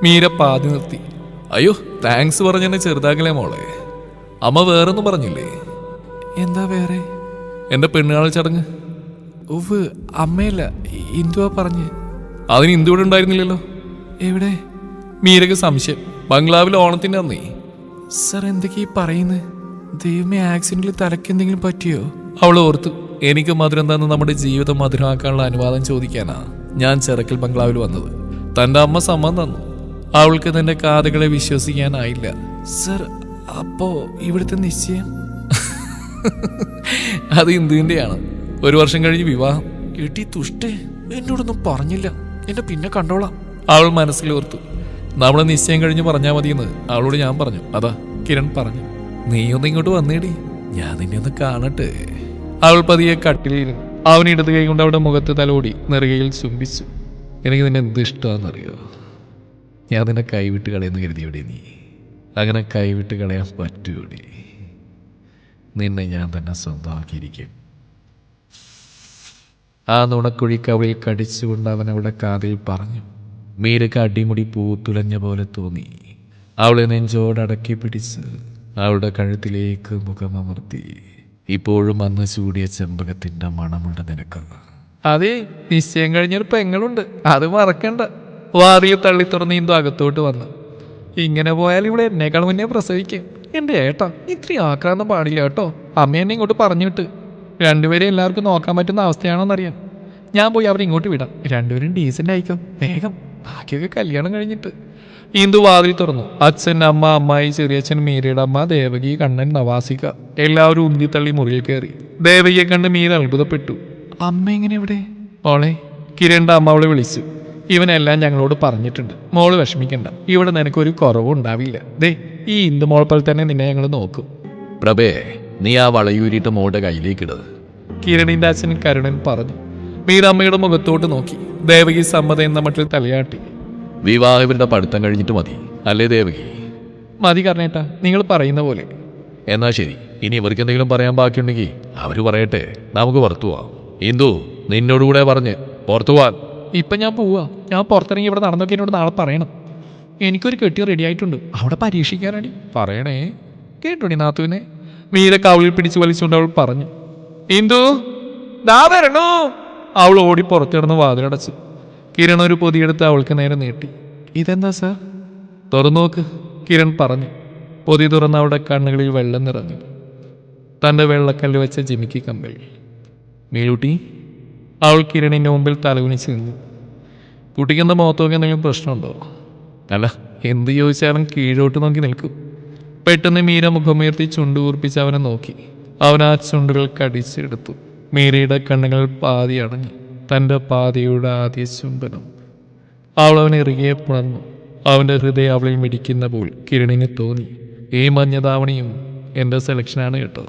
മീര പാതി നിർത്തി. അയ്യോ, താങ്ക്സ് പറഞ്ഞെന്നെ ചെറുതാക്കലേ മോളെ. അമ്മ വേറൊന്നും പറഞ്ഞില്ലേ? എന്താ വേറെ? എൻ്റെ പെണ്ണുകാണൽ ചടങ്ങ്. ഉവ് അമ്മയല്ല ഇന്ദുവാ പറഞ്ഞ്. അതിന് ഇന്ദു ഇവിടെ ഉണ്ടായിരുന്നില്ലല്ലോ. എവിടെ? മീരയ്ക്ക് സംശയം. ബംഗ്ലാവിൽ ഓണത്തിൻ്റെ അന്നേ. സർ എന്തൊക്കെയാ പറയുന്നത്? ദൈവമേ, ആക്സിഡന്റിൽ തലക്ക് എന്തെങ്കിലും പറ്റിയോ? അവൾ ഓർത്തു. എനിക്ക് മധുരം തന്ന് നമ്മുടെ ജീവിതം മധുരമാക്കാനുള്ള അനുവാദം ചോദിക്കാനാ ഞാൻ ചെറുക്കൽ ബംഗ്ലാവിൽ വന്നത്. തൻ്റെ അമ്മ സമ്മതം തന്നു. അവൾക്ക് തന്റെ കാതുകളെ വിശ്വസിക്കാനായില്ല. സർ, അപ്പോ ഇവിടുത്തെ നിശ്ചയം? അത് ഇന്ദുവിൻ്റെയാണ്. 1 വർഷം കഴിഞ്ഞ് വിവാഹം. എട്ടി തുഷ്ടേ, എന്നോടൊന്നും പറഞ്ഞില്ല. എന്നെ പിന്നെ കണ്ടോളാം. അവൾ മനസ്സിലോർത്തു. നമ്മളെ നിശ്ചയം കഴിഞ്ഞ് പറഞ്ഞാൽ മതിയെന്ന് അവളോട് ഞാൻ പറഞ്ഞു. അതാ കിരൺ പറഞ്ഞു. നീ ഒന്ന് ഇങ്ങോട്ട് വന്നേടി, ഞാൻ നിന്നെ ഒന്ന് കാണട്ടെ. അവൾ പതിയെ കട്ടിലിരുന്നു. അവൻ ഇടത് കൈ കൊണ്ട് അവിടെ മുഖത്ത് തലോടി നെറുകയിൽ ചുംബിച്ചു. എനിക്ക് നിന്നെ എന്ത് ഇഷ്ടമാണെന്നറിയോ? ഞാൻ നിന്നെ കൈവിട്ട് കളയെന്ന് കരുതിയോടെ നീ. അങ്ങനെ കൈവിട്ട് കളയാൻ പറ്റൂടി. നിന്നെ ഞാൻ തന്നെ സ്വന്തമാക്കിയിരിക്കും. ആ നുണക്കുഴി കവിളിൽ കടിച്ചുകൊണ്ട് അവൻ അവളുടെ കാതിൽ പറഞ്ഞു. മീരക്ക് അടിമുടി പൂത്തുലഞ്ഞ പോലെ തോന്നി. അവളെ നെഞ്ചോടടക്കി പിടിച്ച് അവളുടെ കഴുത്തിലേക്ക് മുഖമമർത്തി. ഇപ്പോഴും അന്ന് ചൂടിയ ചെമ്പകത്തിന്റെ മണമുണ്ട് നിനക്ക്. അതെ, നിശ്ചയം കഴിഞ്ഞൊരു പെങ്ങളുണ്ട്, അത് മറക്കണ്ട. വാറിയെ തള്ളി തുറന്ന് ഇന്ദു അകത്തോട്ട് വന്നു. ഇങ്ങനെ പോയാൽ ഇവിടെ എന്നേക്കാൾ മുന്നേ പ്രസവിക്കും. എൻ്റെ ഏട്ടാ, ഇത്രയും ആക്രാന്തം പാടില്ല കേട്ടോ. അമ്മ എന്നെ ഇങ്ങോട്ട് പറഞ്ഞു വിട്ട്. രണ്ടുപേരും എല്ലാവർക്കും നോക്കാൻ പറ്റുന്ന അവസ്ഥയാണോന്നറിയാൻ. ഞാൻ പോയി അവരെ ഇങ്ങോട്ട് വിടാം. രണ്ടുപേരും ഡീസൻ്റ് ആയിക്കോ വേഗം. ബാക്കിയൊക്കെ കല്യാണം കഴിഞ്ഞിട്ട്. ഇന്ദു വാതിൽ തുറന്നു. അച്ഛൻ, അമ്മ, അമ്മായി, ചെറിയച്ഛൻ, മീരയുടെ അമ്മ, ദേവകി, കണ്ണൻ, നവാസിക എല്ലാവരും ഉന്തിത്തള്ളി മുറിയിൽ കയറി. ദേവകിയെ കണ്ട് മീര അത്ഭുതപ്പെട്ടു. അമ്മ എങ്ങനെ ഇവിടെ? മോളെ, കിരണിന്റെ അമ്മ അവളെ വിളിച്ചു. ഇവനെല്ലാം ഞങ്ങളോട് പറഞ്ഞിട്ടുണ്ട്. മോള് വിഷമിക്കണ്ട, ഇവിടെ നിനക്കൊരു കുറവും ഉണ്ടാവില്ല. ദേ, ഈ ഇന്ദു മോൾ പോലെ തന്നെ നിന്നെ ഞങ്ങൾ നോക്കും. പ്രഭേ, നീ ആ വളയൂരിട്ട് മോളുടെ കയ്യിലേക്കിട്. കിരണിന്റെ അച്ഛൻ കരുണൻ പറഞ്ഞു. മീര അമ്മയുടെ മുഖത്തോട്ട് നോക്കി. ദേവകി സമ്മതം എന്ന മട്ടിൽ തലയാട്ടി. വിവാഹവരുടെ പഠിത്തം കഴിഞ്ഞിട്ട് മതി അല്ലേ ദേവകി? മതി കർണേട്ടാ, നിങ്ങൾ പറയുന്ന പോലെ. എന്നാ ശരി, ഇനി ഇവർക്ക് എന്തെങ്കിലും പറയാൻ ബാക്കിയുണ്ടെങ്കിൽ അവർ പറയട്ടെ, നമുക്ക് പുറത്തു പോവാം. ഇന്ദു, നിന്നോടുകൂടെ പറഞ്ഞ് പുറത്തു പോവാൻ. ഇപ്പം ഞാൻ പോവാ. ഞാൻ പുറത്തിറങ്ങി ഇവിടെ നടന്നൊക്കെ എന്നോട് നാളെ പറയണം. എനിക്കൊരു കെട്ടി റെഡി ആയിട്ടുണ്ട്, അവിടെ പരീക്ഷിക്കാനാണ്. പറയണേ കേട്ടോടി നാത്തുവിനെ. മീര കവിളിൽ പിടിച്ചു വലിച്ചുകൊണ്ട് അവൾ പറഞ്ഞു. ഇന്ദു ദാ വരണോ. അവൾ ഓടി പുറത്തിടന്ന് വാതിലടച്ചു. കിരൺ ഒരു പൊതിയെടുത്ത് അവൾക്ക് നേരെ നീട്ടി. ഇതെന്താ സാർ? തുറന്നു നോക്ക്, കിരൺ പറഞ്ഞു. പൊതി തുറന്ന് അവളുടെ കണ്ണുകളിൽ വെള്ളം നിറഞ്ഞു. തൻ്റെ വെള്ളക്കല്ല് വെച്ച ജിമിക്കി കമ്പൽ. മീലൂട്ടി. അവൾ കിരണിൻ്റെ മുമ്പിൽ തലകുനിച്ച് നിന്നു. കുട്ടിക്കെന്താ മുഖത്തൊക്കെ എന്തെങ്കിലും പ്രശ്നമുണ്ടോ? അല്ല, എന്ത് ചോദിച്ചാലും കീഴോട്ട് നോക്കി നിൽക്കും. പെട്ടെന്ന് മീര മുഖമുയർത്തി ചുണ്ടു കൂർപ്പിച്ച് അവനെ നോക്കി. അവൻ ആ ചുണ്ടുകൾ കടിച്ചെടുത്തു. മീരയുടെ കണ്ണുകൾ പാതി അടഞ്ഞു. തൻ്റെ പാതിയുടെ ആദ്യ ചുംബനം. അവൾ അവനെ ഇറുകെ പുണർന്നു. അവൻ്റെ ഹൃദയം അവളിൽ മിടിക്കുന്ന പോൽ കിരണിന് തോന്നി. ഈ മഞ്ഞതാവണിയും എൻ്റെ സെലക്ഷനാണ് കേട്ടോ.